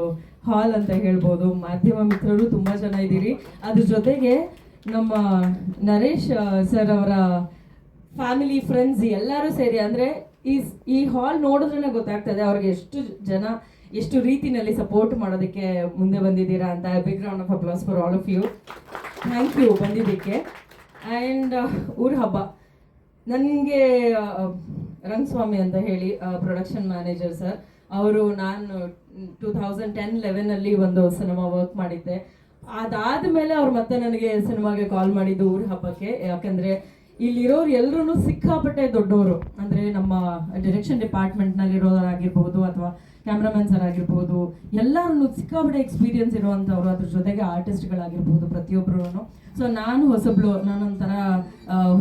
ಹಾಲ್ ಅಂತ ಹೇಳ್ಬೋದು. ಮಾಧ್ಯಮ ಮಿತ್ರರು ತುಂಬಾ ಜನ ಇದ್ದೀರಿ. ಅದ್ರ ಜೊತೆಗೆ ನಮ್ಮ ನರೇಶ್ ಸರ್ ಅವರ ಫ್ಯಾಮಿಲಿ, ಫ್ರೆಂಡ್ಸ್ ಎಲ್ಲರೂ ಸೇರಿ, ಅಂದರೆ ಈ ಹಾಲ್ ನೋಡಿದ್ರೇ ಗೊತ್ತಾಗ್ತದೆ ಅವ್ರಿಗೆ ಎಷ್ಟು ರೀತಿಯಲ್ಲಿ ಸಪೋರ್ಟ್ ಮಾಡೋದಕ್ಕೆ ಮುಂದೆ ಬಂದಿದ್ದೀರಾ ಅಂತ. Big round of applause for all of you. Thank you ಬಂದಿದ್ದಕ್ಕೆ. ಆ್ಯಂಡ್ ಊರ ಹಬ್ಬ, ನನಗೆ ರಂಗಸ್ವಾಮಿ ಅಂತ ಹೇಳಿ ಪ್ರೊಡಕ್ಷನ್ ಮ್ಯಾನೇಜರ್ ಸರ್ ಅವರು, ನಾನು 2010-11 ಒಂದು ಸಿನಿಮಾ ವರ್ಕ್ ಮಾಡಿದ್ದೆ. ಅದಾದ ಮೇಲೆ ಅವ್ರು ಮತ್ತೆ ನನಗೆ ಸಿನಿಮಾಗೆ ಕಾಲ್ ಮಾಡಿದ್ದು ಊರ ಹಬ್ಬಕ್ಕೆ. ಯಾಕಂದರೆ ಇಲ್ಲಿರೋರು ಎಲ್ಲರೂ ಸಿಕ್ಕಾಪಟ್ಟೆ ದೊಡ್ಡವರು, ಅಂದರೆ ನಮ್ಮ ಡೈರೆಕ್ಷನ್ ಡಿಪಾರ್ಟ್ಮೆಂಟ್ನಲ್ಲಿರೋರಾಗಿರ್ಬೋದು ಅಥವಾ ಕ್ಯಾಮ್ರಾಮನ್ ಸರ್ ಆಗಿರ್ಬೋದು, ಎಲ್ಲರೂ ಸಿಕ್ಕಾಪಟ್ಟೆ ಎಕ್ಸ್ಪೀರಿಯನ್ಸ್ ಇರುವಂಥವ್ರು, ಅದ್ರ ಜೊತೆಗೆ ಆರ್ಟಿಸ್ಟ್ಗಳಾಗಿರ್ಬೋದು ಪ್ರತಿಯೊಬ್ಬರು. ಸೊ ನಾನು ನಾನೊಂಥರ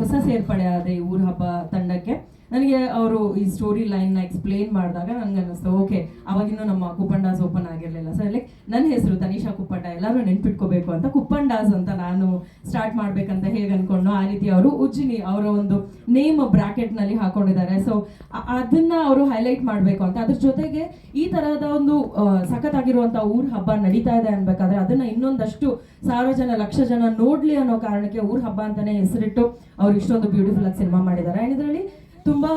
ಹೊಸ ಸೇರ್ಪಡೆ ಆದೆ ಈ ಊರ ಹಬ್ಬ ತಂಡಕ್ಕೆ. ನನಗೆ ಅವರು ಈ ಸ್ಟೋರಿ ಲೈನ್ನ ಎಕ್ಸ್ಪ್ಲೇನ್ ಮಾಡಿದಾಗ ನನಗೆ ಅನ್ನಿಸ್ತು, ಓಕೆ, ಅವಾಗಿನ್ನೂ ನಮ್ಮ ಕುಪ್ಪಂಡಾಸ್ ಓಪನ್ ಆಗಿರಲಿಲ್ಲ. ಸೊ ಲೈಕ್ ನನ್ನ ಹೆಸರು ತನಿಷಾ ಕುಪ್ಪಂಡ, ಎಲ್ಲರೂ ನೆನ್ಪಿಟ್ಕೋಬೇಕು ಅಂತ ಕುಪ್ಪಂಡಾಸ್ ಅಂತ ನಾನು ಸ್ಟಾರ್ಟ್ ಮಾಡ್ಬೇಕಂತ ಹೇಗೆ ಅನ್ಕೊಂಡು ಆ ರೀತಿ ಅವರು ಉಜ್ಜಿನಿ ಅವರ ಒಂದು ನೇಮ್ ಬ್ರಾಕೆಟ್ನಲ್ಲಿ ಹಾಕೊಂಡಿದ್ದಾರೆ. ಸೊ ಅದನ್ನ ಅವರು ಹೈಲೈಟ್ ಮಾಡಬೇಕು ಅಂತ. ಅದ್ರ ಜೊತೆಗೆ ಈ ತರಹದ ಒಂದು ಸಖತ್ತಾಗಿರುವಂಥ ಊರ ಹಬ್ಬ ನಡೀತಾ ಇದೆ ಅನ್ಬೇಕಾದ್ರೆ ಅದನ್ನ ಇನ್ನೊಂದಷ್ಟು ಸಾವಿರ ಜನ, ಲಕ್ಷ ಜನ ನೋಡ್ಲಿ ಅನ್ನೋ ಕಾರಣಕ್ಕೆ ಊರ ಹಬ್ಬ ಅಂತಾನೆ ಹೆಸರಿಟ್ಟು ಅವ್ರು ಇಷ್ಟೊಂದು ಬ್ಯೂಟಿಫುಲ್ ಆಗಿ ಸಿನಿಮಾ ಮಾಡಿದ್ದಾರೆ. ಆ್ಯಂಡ್ ಇದರಲ್ಲಿ ತುಂಬಾ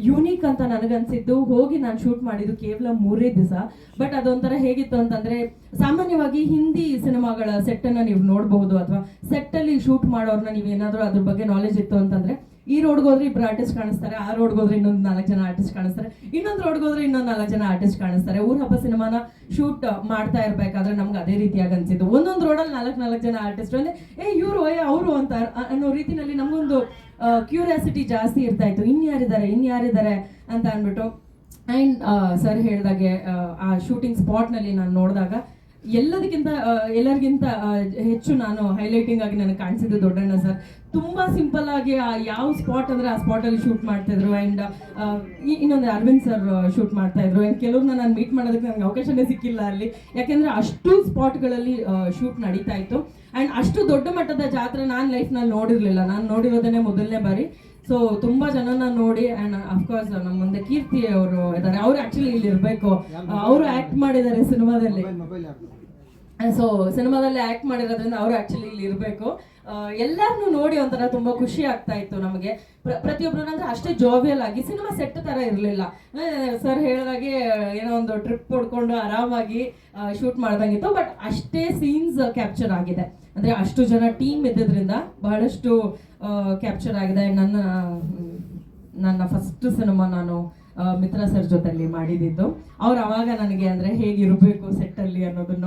ಯೂನಿಕ್ ಅಂತ ನನಗನ್ಸಿದ್ದು, ಹೋಗಿ ನಾನು ಶೂಟ್ ಮಾಡಿದ್ದು ಕೇವಲ 3 ದಿವಸ. ಬಟ್ ಅದೊಂಥರ ಹೇಗಿತ್ತು ಅಂತಂದ್ರೆ, ಸಾಮಾನ್ಯವಾಗಿ ಹಿಂದಿ ಸಿನಿಮಾಗಳ ಸೆಟ್ ಅನ್ನ ನೀವು ನೋಡಬಹುದು, ಅಥವಾ ಸೆಟ್ ಅಲ್ಲಿ ಶೂಟ್ ಮಾಡೋರ್ನ ನೀವೇನಾದ್ರೂ ಅದ್ರ ಬಗ್ಗೆ ನಾಲೆಜ್ ಇತ್ತು ಅಂತಂದ್ರೆ, ಈ ರೋಡ್ಗೆ ಹೋದ್ರೆ 2 ಆರ್ಟಿಸ್ಟ್ ಕಾಣಿಸ್ತಾರೆ, ಆ ರೋಡ್ಗೆ ಹೋದ್ರೆ ಇನ್ನೊಂದು 4 ಜನ ಆರ್ಟಿಸ್ಟ್ ಕಾಣಿಸ್ತಾರೆ, ಇನ್ನೊಂದು ರೋಡ್ಗೆ ಹೋದ್ರೆ ಇನ್ನೊಂದು 4 ಜನ ಆರ್ಟಿಸ್ಟ್ ಕಾಣಿಸ್ತಾರೆ. ಊರ ಹಬ್ಬ ಸಿನಿಮಾನ ಶೂಟ್ ಮಾಡ್ತಾ ಇರ್ಬೇಕಾದ್ರೆ ನಮ್ಗೆ ಅದೇ ರೀತಿಯಾಗಿ ಅನ್ಸಿದ್ದು. ಒಂದೊಂದು ರೋಡಲ್ಲಿ 4 ಜನ ಆರ್ಟಿಸ್ಟ್ ಅಂದ್ರೆ ಇವರು ಅವರು ಅಂತ ಅನ್ನೋ ರೀತಿನಲ್ಲಿ ನಮಗೊಂದು ಕ್ಯೂರಿಯಾಸಿಟಿ ಜಾಸ್ತಿ ಇರ್ತಾ ಇತ್ತು, ಇನ್ಯಾರಿದ್ದಾರೆ ಅಂತ ಅಂದ್ಬಿಟ್ಟು. ಆ್ಯಂಡ್ ಸರ್ ಹೇಳ್ದಾಗೆ ಆ ಶೂಟಿಂಗ್ ಸ್ಪಾಟ್ನಲ್ಲಿ ನಾನು ನೋಡಿದಾಗ ಎಲ್ಲರಿಗಿಂತ ಹೆಚ್ಚು ನಾನು ಹೈಲೈಟಿಂಗ್ ಆಗಿ ನನಗೆ ಕಾಣಿಸಿದ್ದು ದೊಡ್ಡಣ್ಣ ಸರ್. ತುಂಬಾ ಸಿಂಪಲ್ ಆಗಿ ಯಾವ ಸ್ಪಾಟ್ ಅಂದ್ರೆ ಆ ಸ್ಪಾಟ್ ಅಲ್ಲಿ ಶೂಟ್ ಮಾಡ್ತಾ ಇದ್ರು. ಆ್ಯಂಡ್ ಇನ್ನೊಂದು ಅರವಿಂದ್ ಸರ್ ಶೂಟ್ ಮಾಡ್ತಾ ಇದ್ರು. ಆ್ಯಂಡ್ ಕೆಲವ್ರನ್ನ ನಾನು ಮೀಟ್ ಮಾಡೋದಕ್ಕೆ ನನಗೆ ಅವಕಾಶನೇ ಸಿಕ್ಕಿಲ್ಲ ಅಲ್ಲಿ, ಯಾಕೆಂದ್ರೆ ಅಷ್ಟು ಸ್ಪಾಟ್ಗಳಲ್ಲಿ ಶೂಟ್ ನಡೀತಾ ಇತ್ತು. ಆ್ಯಂಡ್ ಅಷ್ಟು ದೊಡ್ಡ ಮಟ್ಟದ ಜಾತ್ರೆ ನಾನು ಲೈಫ್ನಲ್ಲಿ ನೋಡಿರ್ಲಿಲ್ಲ, ನಾನು ನೋಡಿರೋದನ್ನೇ ಮೊದಲನೇ ಬಾರಿ. ಸೊ ತುಂಬಾ ಜನನ ನೋಡಿ, ಆ್ಯಂಡ್ ಅಫ್ಕೋರ್ಸ್ ನಮ್ಮ ಮುಂದೆ ಕೀರ್ತಿ ಅವರು ಇದ್ದಾರೆ. ಅವ್ರು ಆಕ್ಚುಲಿ ಇಲ್ಲಿ ಇರಬೇಕು, ಅವರು ಆಕ್ಟ್ ಮಾಡಿದ್ದಾರೆ ಸಿನಿಮಾದಲ್ಲಿ. ಸೊ ಸಿನಿಮಾದಲ್ಲಿ ಆಕ್ಟ್ ಮಾಡಿರೋದ್ರಿಂದ ಅವರು ಆಕ್ಚುಲಿ ಇಲ್ಲಿ ಇರಬೇಕು. ಎಲ್ಲಾರನ್ನೂ ನೋಡಿ ಒಂಥರ ತುಂಬಾ ಖುಷಿ ಆಗ್ತಾ ಇತ್ತು ನಮಗೆ. ಪ್ರತಿಯೊಬ್ರು ಅಂದ್ರೆ ಅಷ್ಟೇ ಜೋವಿಯಲ್ ಆಗಿ, ಸಿನಿಮಾ ಸೆಟ್ ತರ ಇರಲಿಲ್ಲ. ಸರ್ ಹೇಳಿದಾಗೆ ಏನೋ ಒಂದು ಟ್ರಿಪ್ ಹೊಡ್ಕೊಂಡು ಆರಾಮಾಗಿ ಶೂಟ್ ಮಾಡ್ದಂಗಿತ್ತು. ಬಟ್ ಅಷ್ಟೇ ಸೀನ್ಸ್ ಕ್ಯಾಪ್ಚರ್ ಆಗಿದೆ, ಅಂದ್ರೆ ಅಷ್ಟು ಜನ ಟೀಮ್ ಇದ್ದಿದ್ರಿಂದ ಬಹಳಷ್ಟು ಕ್ಯಾಪ್ಚರ್ ಆಗಿದೆ. ನನ್ನ ಫಸ್ಟ್ ಸಿನಿಮಾ ನಾನು ಮಿತ್ರ ಸರ್ ಜೊತೆಲಿ ಮಾಡಿದ್ದು. ಅವ್ರು ಅವಾಗ ನನಗೆ ಅಂದರೆ ಹೇಗಿರಬೇಕು ಸೆಟ್ಟಲ್ಲಿ ಅನ್ನೋದನ್ನ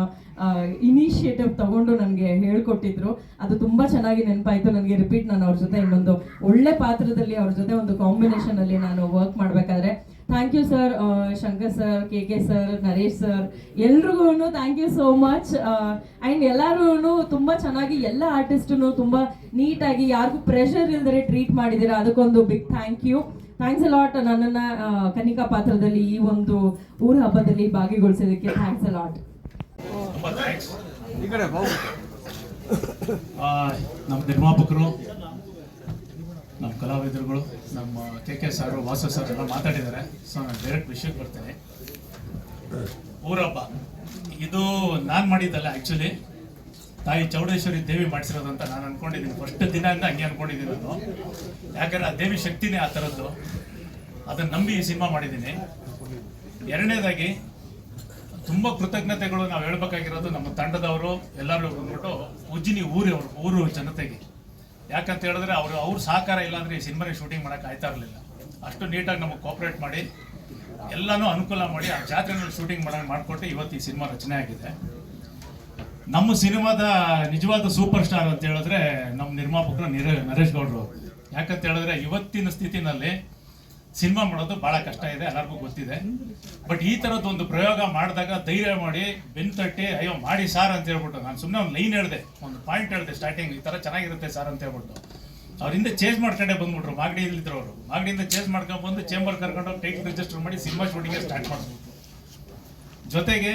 ಇನಿಷಿಯೇಟಿವ್ ತಗೊಂಡು ನನಗೆ ಹೇಳ್ಕೊಟ್ಟಿದ್ರು. ಅದು ತುಂಬ ಚೆನ್ನಾಗಿ ನೆನಪಾಯಿತು ನನಗೆ. ರಿಪೀಟ್ ನಾನು ಅವ್ರ ಜೊತೆ ಇನ್ನೊಂದು ಒಳ್ಳೆ ಪಾತ್ರದಲ್ಲಿ ಅವ್ರ ಜೊತೆ ಒಂದು ಕಾಂಬಿನೇಷನಲ್ಲಿ ನಾನು ವರ್ಕ್ ಮಾಡಬೇಕಾದ್ರೆ thank you sir, Shankar sir, K sir, Naresh sir, ಎಲ್ರಿಗೂ thank you so much. And ಎಲ್ಲರೂ ತುಂಬ ಚೆನ್ನಾಗಿ, ಎಲ್ಲ ಆರ್ಟಿಸ್ಟನ್ನು ತುಂಬ ನೀಟಾಗಿ, ಯಾರಿಗೂ ಪ್ರೆಷರ್ ಇಲ್ದರೆ ಟ್ರೀಟ್ ಮಾಡಿದ್ದೀರಾ, ಅದಕ್ಕೊಂದು big thank you. Thanks a lot. ನನ್ನನ್ನು ಕನಿಕಾ ಪಾತ್ರದಲ್ಲಿ ಈ ಒಂದು ಊರ ಹಬ್ಬದಲ್ಲಿ ಭಾಗಿಗೊಳಿಸೋದಕ್ಕೆ ಥ್ಯಾಂಕ್ಸ್ ಅ ಲಾಟ್. ನಮ್ಮ ನಿರ್ಮಾಪಕರು, ನಮ್ಮ ಕಲಾವಿದರುಗಳು, ನಮ್ಮ ಕೆ ಸರ್, ವಾಸು ಸರ್ ಎಲ್ಲ ಮಾತಾಡಿದ್ದಾರೆ. ಸೊ ನಾನು ಡೈರೆಕ್ಟ್ ವಿಷಯಕ್ಕೆ ಬರ್ತೇನೆ. ಊರಹಬ್ಬ ಇದು ನಾನು ಮಾಡಿದ್ದಲ್ಲ, ಆ್ಯಕ್ಚುಲಿ ತಾಯಿ ಚೌಡೇಶ್ವರಿ ದೇವಿ ಮಾಡಿಸಿರೋದು ಅಂತ ನಾನು ಅನ್ಕೊಂಡಿದ್ದೀನಿ. ಫಸ್ಟ್ ದಿನದಿಂದ ಹಂಗೆ ಅನ್ಕೊಂಡಿದ್ದೀನಿ ನಾನು, ಯಾಕಂದ್ರೆ ಆ ದೇವಿ ಶಕ್ತಿನೇ ಆ ಥರದ್ದು. ಅದನ್ನು ನಂಬಿ ಈ ಸಿನಿಮಾ ಮಾಡಿದ್ದೀನಿ. ಎರಡನೇದಾಗಿ ತುಂಬ ಕೃತಜ್ಞತೆಗಳು ನಾವು ಹೇಳ್ಬೇಕಾಗಿರೋದು ನಮ್ಮ ತಂಡದವರು ಎಲ್ಲರೂ ಬಂದ್ಬಿಟ್ಟು ಉಜ್ಜಿನಿ ಊರು ಜನತೆಗೆ. ಯಾಕಂತ ಹೇಳಿದ್ರೆ ಅವ್ರ ಸಹಕಾರ ಇಲ್ಲಾಂದ್ರೆ ಈ ಸಿನಿಮಾನೇ ಶೂಟಿಂಗ್ ಮಾಡೋಕೆ ಆಯ್ತಾ ಇರಲಿಲ್ಲ. ಅಷ್ಟು ನೀಟಾಗಿ ನಮಗೆ ಕೋಆಪ್ರೇಟ್ ಮಾಡಿ ಎಲ್ಲನೂ ಅನುಕೂಲ ಮಾಡಿ ಆ ಜಾತ್ರೆನಲ್ಲಿ ಶೂಟಿಂಗ್ ಮಾಡಿಕೊಟ್ಟು ಇವತ್ತು ಈ ಸಿನಿಮಾ ರಚನೆ ಆಗಿದೆ. ನಮ್ಮ ಸಿನಿಮಾದ ನಿಜವಾದ ಸೂಪರ್ ಸ್ಟಾರ್ ಅಂತ ಹೇಳಿದ್ರೆ ನಮ್ಮ ನಿರ್ಮಾಪಕರು ನರೇಶ್ ಗೌಡ್ರು. ಯಾಕಂತ ಹೇಳಿದ್ರೆ ಇವತ್ತಿನ ಸ್ಥಿತಿನಲ್ಲಿ ಸಿನಿಮಾ ಮಾಡೋದು ಭಾಳ ಕಷ್ಟ ಇದೆ, ಎಲ್ಲರಿಗೂ ಗೊತ್ತಿದೆ. ಬಟ್ ಈ ಥರದ್ದು ಒಂದು ಪ್ರಯೋಗ ಮಾಡಿದಾಗ ಧೈರ್ಯ ಮಾಡಿ ಬೆನ್ನು ತಟ್ಟಿ ಅಯ್ಯೋ ಮಾಡಿ ಸಾರ್ ಅಂತ ಹೇಳ್ಬಿಟ್ಟು, ನಾನು ಸುಮ್ಮನೆ ಒಂದು ಲೈನ್ ಹೇಳಿದೆ, ಒಂದು ಪಾಯಿಂಟ್ ಹೇಳಿದೆ ಸ್ಟಾರ್ಟಿಂಗ್, ಈ ಥರ ಚೆನ್ನಾಗಿರುತ್ತೆ ಸಾರ್ ಅಂತ ಹೇಳ್ಬಿಟ್ಟು ಅವರಿಂದ ಚೇಂಜ್ ಮಾಡ್ಕೊಂಡೆ ಬಂದ್ಬಿಟ್ರು. ಮಾಗಡಿಯಲ್ಲಿದ್ರು ಅವರು, ಮಾಗಡಿಯಿಂದ ಚೇಂಜ್ ಮಾಡ್ಕೊಂಡು ಬಂದು ಚೇಂಬರ್ ಕರ್ಕೊಂಡು ಟೈಟಲ್ ರಿಜಿಸ್ಟರ್ ಮಾಡಿ ಸಿನಿಮಾ ಶೂಟಿಂಗ್ ಸ್ಟಾರ್ಟ್ ಮಾಡಿದ್ರು. ಜೊತೆಗೆ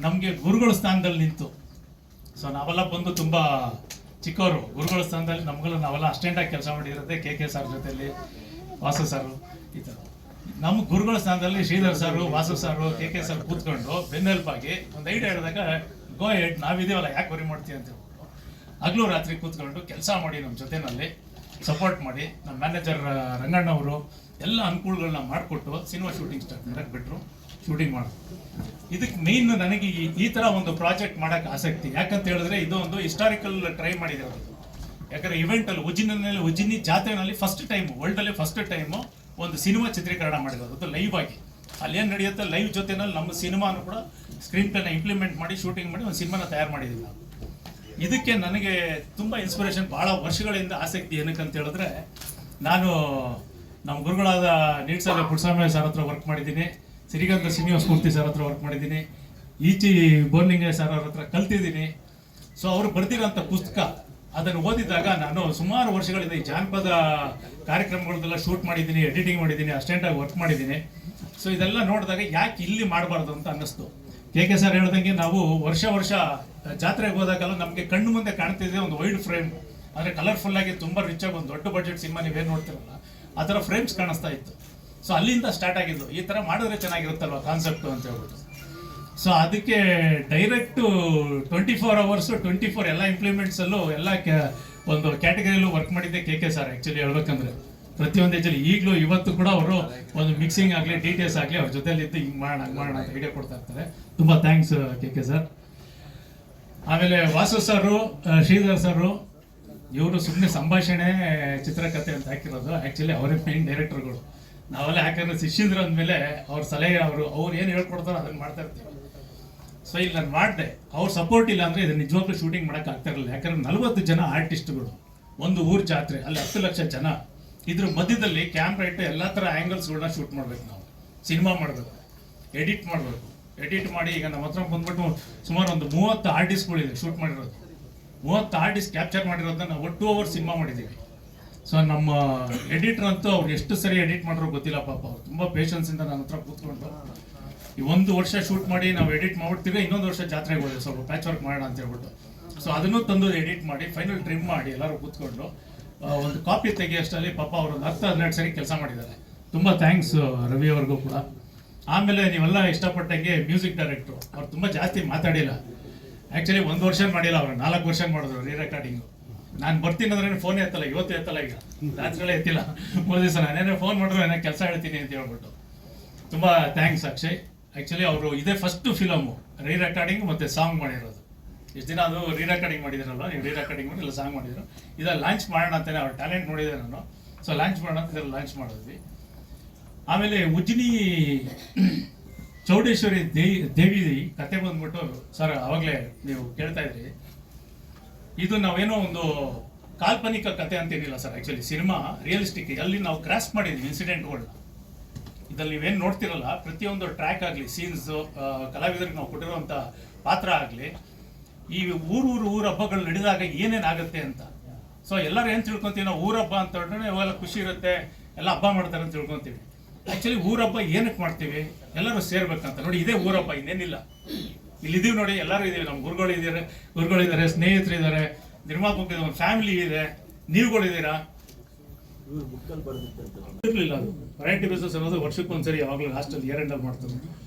ನಮಗೆ ಗುರುಗಳ ಸ್ಥಾನದಲ್ಲಿ ನಿಂತು, ಸೊ ನಾವೆಲ್ಲ ಬಂದು ತುಂಬ ಚಿಕ್ಕವರು, ಗುರುಗಳ ಸ್ಥಾನದಲ್ಲಿ ನಮ್ಗೆಲ್ಲ ನಾವೆಲ್ಲ ಅಸ್ಟೆಂಟಾಗಿ ಕೆಲಸ ಮಾಡಿರುತ್ತೆ. ಕೆ ಸರ್ ಜೊತೆಲಿ ವಾಸು ಸರ್, ಈ ಥರ ನಮ್ಮ ಗುರುಗಳ ಸ್ಥಾನದಲ್ಲಿ Sridhar sir, Vasu sir, K sir ಕೂತ್ಕೊಂಡು ಬೆನ್ನೆಲ್ಪಾಗಿ ಒಂದು ಐಡಿಯಾ ಹೇಳಿದಾಗ ಗೋ ಹೆಡ್, ನಾವಿದೀವಲ್ಲ ಯಾಕೆ ವರಿ ಮಾಡ್ತೀವಿ ಅಂತ ಹೇಳ್ಬಿಟ್ಟು ಹಗಲು ರಾತ್ರಿ ಕೂತ್ಕೊಂಡು ಕೆಲಸ ಮಾಡಿ ನಮ್ಮ ಜೊತೆಯಲ್ಲಿ ಸಪೋರ್ಟ್ ಮಾಡಿ ನಮ್ಮ ಮ್ಯಾನೇಜರ್ ರಂಗಣ್ಣವರು ಎಲ್ಲ ಅನುಕೂಲಗಳನ್ನ ಮಾಡಿಕೊಟ್ಟು ಸಿನಿಮಾ ಶೂಟಿಂಗ್ ಸ್ಟಾರ್ಟ್ ಮಾಡಕ್ಕೆ ಬಿಟ್ಟರು, ಶೂಟಿಂಗ್ ಮಾಡೋದು. ಇದಕ್ಕೆ ಮೇಯ್ನ್ ನನಗೆ ಈ ಥರ ಒಂದು ಪ್ರಾಜೆಕ್ಟ್ ಮಾಡೋಕ್ಕೆ ಆಸಕ್ತಿ. ಯಾಕಂತ ಹೇಳಿದ್ರೆ ಇದು ಒಂದು ಹಿಸ್ಟಾರಿಕಲ್ ಟ್ರೈ ಮಾಡಿರೋದು. ಯಾಕಂದರೆ ಇವೆಂಟಲ್ಲಿ ಉಜ್ಜಿನಿ ಜಾತ್ರೆನಲ್ಲಿ ಫಸ್ಟ್ ಟೈಮು, ವರ್ಲ್ಡಲ್ಲಿ ಫಸ್ಟ್ ಟೈಮು ಒಂದು ಸಿನಿಮಾ ಚಿತ್ರೀಕರಣ ಮಾಡಿರೋದು. ಅದು ಲೈವ್ ಆಗಿ ಅಲ್ಲಿ ಏನು ನಡೆಯುತ್ತೆ ಲೈವ್ ಜೊತೆನಲ್ಲಿ ನಮ್ಮ ಸಿನಿಮಾನು ಕೂಡ ಸ್ಕ್ರೀನ್ ಪ್ಲೇನ ಇಂಪ್ಲಿಮೆಂಟ್ ಮಾಡಿ ಶೂಟಿಂಗ್ ಮಾಡಿ ಒಂದು ಸಿನಿಮಾನ ತಯಾರು ಮಾಡಿದ್ದೀವಿ ನಾವು. ಇದಕ್ಕೆ ನನಗೆ ತುಂಬ ಇನ್ಸ್ಪಿರೇಷನ್, ಭಾಳ ವರ್ಷಗಳಿಂದ ಆಸಕ್ತಿ. ಏನಕ್ಕಂತ ಹೇಳಿದ್ರೆ ನಾನು ನಮ್ಮ ಗುರುಗಳಾದ ನೀಡ್ಸಲ್ಲ ಪುಟ್ಸ್ವಾಮಿ ಸರ್ ಹತ್ರ ವರ್ಕ್ ಮಾಡಿದ್ದೀನಿ. ಸಿರಿಗಂಧ ಶ್ರೀನಿವಾಸ ಮೂರ್ತಿ ಸರ್ ಹತ್ರ ವರ್ಕ್ ಮಾಡಿದ್ದೀನಿ, ಈಚಿ ಬೋರ್ನಿಂಗ್ ಸರ್ ಅವ್ರ ಹತ್ರ ಕಲ್ತಿದ್ದೀನಿ. ಸೊ ಅವರು ಬರೆದಿರೋಂಥ ಪುಸ್ತಕ ಅದನ್ನು ಓದಿದಾಗ ನಾನು ಸುಮಾರು ವರ್ಷಗಳಿಂದ ಈ ಜಾನಪದ ಕಾರ್ಯಕ್ರಮಗಳನ್ನೆಲ್ಲ ಶೂಟ್ ಮಾಡಿದ್ದೀನಿ, ಎಡಿಟಿಂಗ್ ಮಾಡಿದ್ದೀನಿ, ಅಸಿಸ್ಟೆಂಟಾಗಿ ವರ್ಕ್ ಮಾಡಿದ್ದೀನಿ. ಸೊ ಇದೆಲ್ಲ ನೋಡಿದಾಗ ಯಾಕೆ ಇಲ್ಲಿ ಮಾಡಬಾರ್ದು ಅಂತ ಅನ್ನಿಸ್ತು. ಕೆ ಸರ್ ಹೇಳ್ದಂಗೆ ನಾವು ವರ್ಷ ಜಾತ್ರೆಗೆ ಹೋದಾಗೆಲ್ಲ ನಮಗೆ ಕಣ್ಣು ಮುಂದೆ ಕಾಣ್ತಿದೆ ಒಂದು ವೈಡ್ ಫ್ರೇಮ್, ಅಂದರೆ ಕಲರ್ಫುಲ್ ಆಗಿ ತುಂಬ ರಿಚ್ ಆಗಿ ಒಂದು ದೊಡ್ಡ ಬಡ್ಜೆಟ್ ಸಿನಿಮಾ ನೀವೇನು ನೋಡ್ತಿರಲ್ಲ ಆ ಥರ ಫ್ರೇಮ್ಸ್ ಕಾಣಿಸ್ತಾ ಇತ್ತು. ಸೊ ಅಲ್ಲಿಂದ ಸ್ಟಾರ್ಟ್ ಆಗಿದ್ದು, ಈ ಥರ ಮಾಡಿದ್ರೆ ಚೆನ್ನಾಗಿರುತ್ತಲ್ವ ಕಾನ್ಸೆಪ್ಟು ಅಂತ ಹೇಳ್ಬಿಟ್ಟು. ಸೊ ಅದಕ್ಕೆ ಡೈರೆಕ್ಟು 24 hours 24 ಎಲ್ಲ ಇಂಪ್ಲಿಮೆಂಟ್ಸಲ್ಲೂ ಎಲ್ಲ ಒಂದು ಕ್ಯಾಟಗರಿಯಲ್ಲೂ ವರ್ಕ್ ಮಾಡಿದ್ದೆ ಕೆ ಸರ್. ಆ್ಯಕ್ಚುಲಿ ಹೇಳ್ಬೇಕಂದ್ರೆ ಪ್ರತಿಯೊಂದು ಹೆಜ್ಜೆಲಿ ಈಗಲೂ ಇವತ್ತು ಕೂಡ ಅವರು ಒಂದು ಮಿಕ್ಸಿಂಗ್ ಆಗಲಿ ಡೀಟೇಲ್ಸ್ ಆಗಲಿ ಅವ್ರ ಜೊತೆಲಿದ್ದು ಹಿಂಗೆ ಮಾಡೋಣ ಹಂಗೆ ಮಾಡೋಣ ಅಂತ ಐಡಿಯಾ ಕೊಡ್ತಾ ಇರ್ತಾರೆ. ತುಂಬ ಥ್ಯಾಂಕ್ಸ್ ಕೆ ಸರ್. ಆಮೇಲೆ ವಾಸು ಸರು, ಶ್ರೀಧರ್ ಸರು, ಇವರು ಸುಮ್ಮನೆ ಸಂಭಾಷಣೆ ಚಿತ್ರಕಥೆ ಅಂತ ಹಾಕಿರೋದು. ಆ್ಯಕ್ಚುಲಿ ಅವರೇ ಮೇನ್ ಡೈರೆಕ್ಟರ್ಗಳು. ನಾವೆಲ್ಲ ಯಾಕಂದ್ರೆ ಶಿಷ್ಯಂದ್ರ ಅಂದಮೇಲೆ ಅವ್ರ ಸಲಹೆ ಅವ್ರು ಏನು ಹೇಳ್ಕೊಡ್ತಾರೋ ಅದನ್ನು ಮಾಡ್ತಾ ಇರ್ತೀವಿ. ಸೊ ಇಲ್ಲಿ ನಾನು ಮಾಡಿದೆ, ಅವ್ರ ಸಪೋರ್ಟ್ ಇಲ್ಲ ಅಂದರೆ ಇದು ನಿಜವಾಗ್ಲೂ ಶೂಟಿಂಗ್ ಮಾಡೋಕೆ ಆಗ್ತಾ ಇರಲಿಲ್ಲ. ಯಾಕಂದ್ರೆ 40 ಜನ ಆರ್ಟಿಸ್ಟ್ಗಳು, ಒಂದು ಊರು ಜಾತ್ರೆ, ಅಲ್ಲಿ 10 ಲಕ್ಷ ಜನ, ಇದ್ರ ಮಧ್ಯದಲ್ಲಿ ಕ್ಯಾಮ್ರಾ ಇಟ್ಟು ಎಲ್ಲ ಥರ ಆ್ಯಂಗಲ್ಸ್ಗಳನ್ನ ಶೂಟ್ ಮಾಡಬೇಕು. ನಾವು ಸಿನಿಮಾ ಮಾಡಬೇಕು, ಎಡಿಟ್ ಮಾಡಬೇಕು. ಎಡಿಟ್ ಮಾಡಿ ಈಗ ನಮ್ಮ ಹತ್ರ ಬಂದ್ಬಿಟ್ಟು ಸುಮಾರು ಒಂದು 30 ಆರ್ಟಿಸ್ಟ್ಗಳಿದೆ ಶೂಟ್ ಮಾಡಿರೋದು. 30 ಆರ್ಟಿಸ್ಟ್ ಕ್ಯಾಪ್ಚರ್ ಮಾಡಿರೋದನ್ನ ನಾವು 2 hours ಸಿನಿಮಾ ಮಾಡಿದ್ದೀವಿ. ಸೊ ನಮ್ಮ ಎಡಿಟರ್ ಅಂತೂ ಅವ್ರು ಎಷ್ಟು ಸರಿ ಎಡಿಟ್ ಮಾಡಿರೋ ಗೊತ್ತಿಲ್ಲ ಪಾಪ. ಅವ್ರು ತುಂಬ ಪೇಷನ್ಸಿಂದ ನನ್ನ ಹತ್ರ ಕೂತ್ಕೊಂಡು ಈ 1 ವರ್ಷ ಶೂಟ್ ಮಾಡಿ ನಾವು ಎಡಿಟ್ ಮಾಡ್ಬಿಡ್ತೀವಿ, ಇನ್ನೊಂದು ವರ್ಷ ಜಾತ್ರೆಗೆ ಹೋದೆ ಸ್ವಲ್ಪ ಪ್ಯಾಚ್ ವರ್ಕ್ ಮಾಡೋಣ ಅಂತ ಹೇಳ್ಬಿಟ್ಟು. ಸೊ ಅದನ್ನು ತಂದು ಎಡಿಟ್ ಮಾಡಿ ಫೈನಲ್ ಟ್ರಿಮ್ ಮಾಡಿ ಎಲ್ಲರೂ ಕೂತ್ಕೊಂಡು ಒಂದು ಕಾಪಿ ತೆಗಿಯೋಷ್ಟರಲ್ಲಿ ಪಾಪ ಅವರು 10-12 ಸರಿ ಕೆಲಸ ಮಾಡಿದ್ದಾರೆ. ತುಂಬ ಥ್ಯಾಂಕ್ಸ್ ರವಿ ಅವ್ರಿಗೂ ಕೂಡ. ಆಮೇಲೆ ನೀವೆಲ್ಲ ಇಷ್ಟಪಟ್ಟಂಗೆ ಮ್ಯೂಸಿಕ್ ಡೈರೆಕ್ಟ್ರು ಅವ್ರು ತುಂಬ ಜಾಸ್ತಿ ಮಾತಾಡಿಲ್ಲ. ಆ್ಯಕ್ಚುಲಿ 1 ವರ್ಷ ಮಾಡಿಲ್ಲ, ಅವರು 4 ವರ್ಷ ಮಾಡಿದ್ರು ರೀ ರೆಕಾರ್ಡಿಂಗು. ನಾನು ಬರ್ತೀನಿ ಅಂದ್ರೆ ಫೋನೇ ಎತ್ತಲ್ಲ, ಇವತ್ತು ಎತ್ತಲ್ಲ, ಈಗ ರಾತ್ರಿಗಳೇ ಎತ್ತಿಲ್ಲ. 3 ದಿವಸ ನಾನೇನೋ ಫೋನ್ ಮಾಡಿದ್ರು ಏನೋ ಕೆಲಸ ಹೇಳ್ತೀನಿ ಅಂತ ಹೇಳ್ಬಿಟ್ಟು. ತುಂಬ ಥ್ಯಾಂಕ್ಸ್ ಅಕ್ಷಯ್. ಆ್ಯಕ್ಚುಲಿ ಅವರು ಇದೇ ಫಸ್ಟ್ ಫಿಲಮು ರೀ ರೆಕಾರ್ಡಿಂಗ್ ಮತ್ತು ಸಾಂಗ್ ಮಾಡಿರೋದು. ಎಷ್ಟು ದಿನ ಅದು ರೀ ರೆಕಾರ್ಡಿಂಗ್ ಮಾಡಿದಾರಲ್ಲ, ನೀವು ರೀ ರೆಕಾರ್ಡಿಂಗ್ ಮಾಡಿ ಇಲ್ಲ ಸಾಂಗ್ ಮಾಡಿದ್ರು. ಇದನ್ನು ಲಾಂಚ್ ಮಾಡೋಣ ಅಂತಲೇ ಅವ್ರ ಟ್ಯಾಲೆಂಟ್ ನೋಡಿದೆ ನಾನು. ಸೊ ಲಾಂಚ್ ಮಾಡೋಣ ಅಂತ ಲಾಂಚ್ ಮಾಡಿದ್ವಿ. ಆಮೇಲೆ ಉಜ್ಜಿನಿ ಚೌಡೇಶ್ವರಿ ದೇವಿ ಕತೆ ಬಂದ್ಬಿಟ್ಟು ಸರ್ ಆವಾಗಲೇ ನೀವು ಕೇಳ್ತಾ ಇದ್ರಿ, ಇದು ನಾವೇನೋ ಒಂದು ಕಾಲ್ಪನಿಕ ಕತೆ ಅಂತೇನಿಲ್ಲ ಸರ್. ಆ್ಯಕ್ಚುಲಿ ಸಿನಿಮಾ ರಿಯಲಿಸ್ಟಿಕ್, ಅಲ್ಲಿ ನಾವು ಕ್ರಾಸ್ ಮಾಡಿದ್ವಿ ಇನ್ಸಿಡೆಂಟ್ಗಳನ್ನ. ಇದ್ರಲ್ಲಿ ನೀವೇನು ನೋಡ್ತಿರಲ್ಲ, ಪ್ರತಿಯೊಂದು ಟ್ರ್ಯಾಕ್ ಆಗಲಿ, ಸೀನ್ಸು, ಕಲಾವಿದರಿಗೆ ನಾವು ಕೊಟ್ಟಿರುವಂಥ ಪಾತ್ರ ಆಗಲಿ, ಈ ಊರು ಹಬ್ಬಗಳು ನಡೆದಾಗ ಏನೇನಾಗುತ್ತೆ ಅಂತ. ಸೊ ಎಲ್ಲರೂ ಏನು ತಿಳ್ಕೊತೀವಿ, ನಾವು ಊರ ಹಬ್ಬ ಅಂತ ಹೇಳಿದ್ರೆ ಇವೆಲ್ಲ ಖುಷಿ ಇರುತ್ತೆ, ಎಲ್ಲ ಹಬ್ಬ ಮಾಡ್ತಾರೆ ಅಂತ ತಿಳ್ಕೊತೀವಿ. ಆ್ಯಕ್ಚುಲಿ ಊರ ಹಬ್ಬ ಏನಕ್ಕೆ ಮಾಡ್ತೀವಿ, ಎಲ್ಲರೂ ಸೇರ್ಬೇಕಂತ. ನೋಡಿ ಇದೇ ಊರ ಹಬ್ಬ, ಇನ್ನೇನಿಲ್ಲ. ಇಲ್ಲಿದ್ದೀವಿ ನೋಡಿ, ಎಲ್ಲರೂ ಇದ್ದೀವಿ, ನಮ್ಮ ಗುರುಗಳಿದ್ದಾರೆ, ಸ್ನೇಹಿತರಿದ್ದಾರೆ, ನಿರ್ಮಾಪಕರಿದ್ದಾರೆ, ಒಂದು ಫ್ಯಾಮಿಲಿ ಇದೆ, ನೀವುಗಳಿದ್ದೀರಾ. ಇರಲಿಲ್ಲ ಅದು ವೆರೈಟಿ ಬಿಸ್ನೆಸ್ ಅನ್ನೋದು ವರ್ಷಕ್ಕೊಂದ್ಸರಿ ಯಾವಾಗಲೂ ಲಾಸ್ಟಲ್ಲಿ ಇಯರ್ ಎಂಡಲ್ಲಿ ಮಾಡ್ತಾರೆ.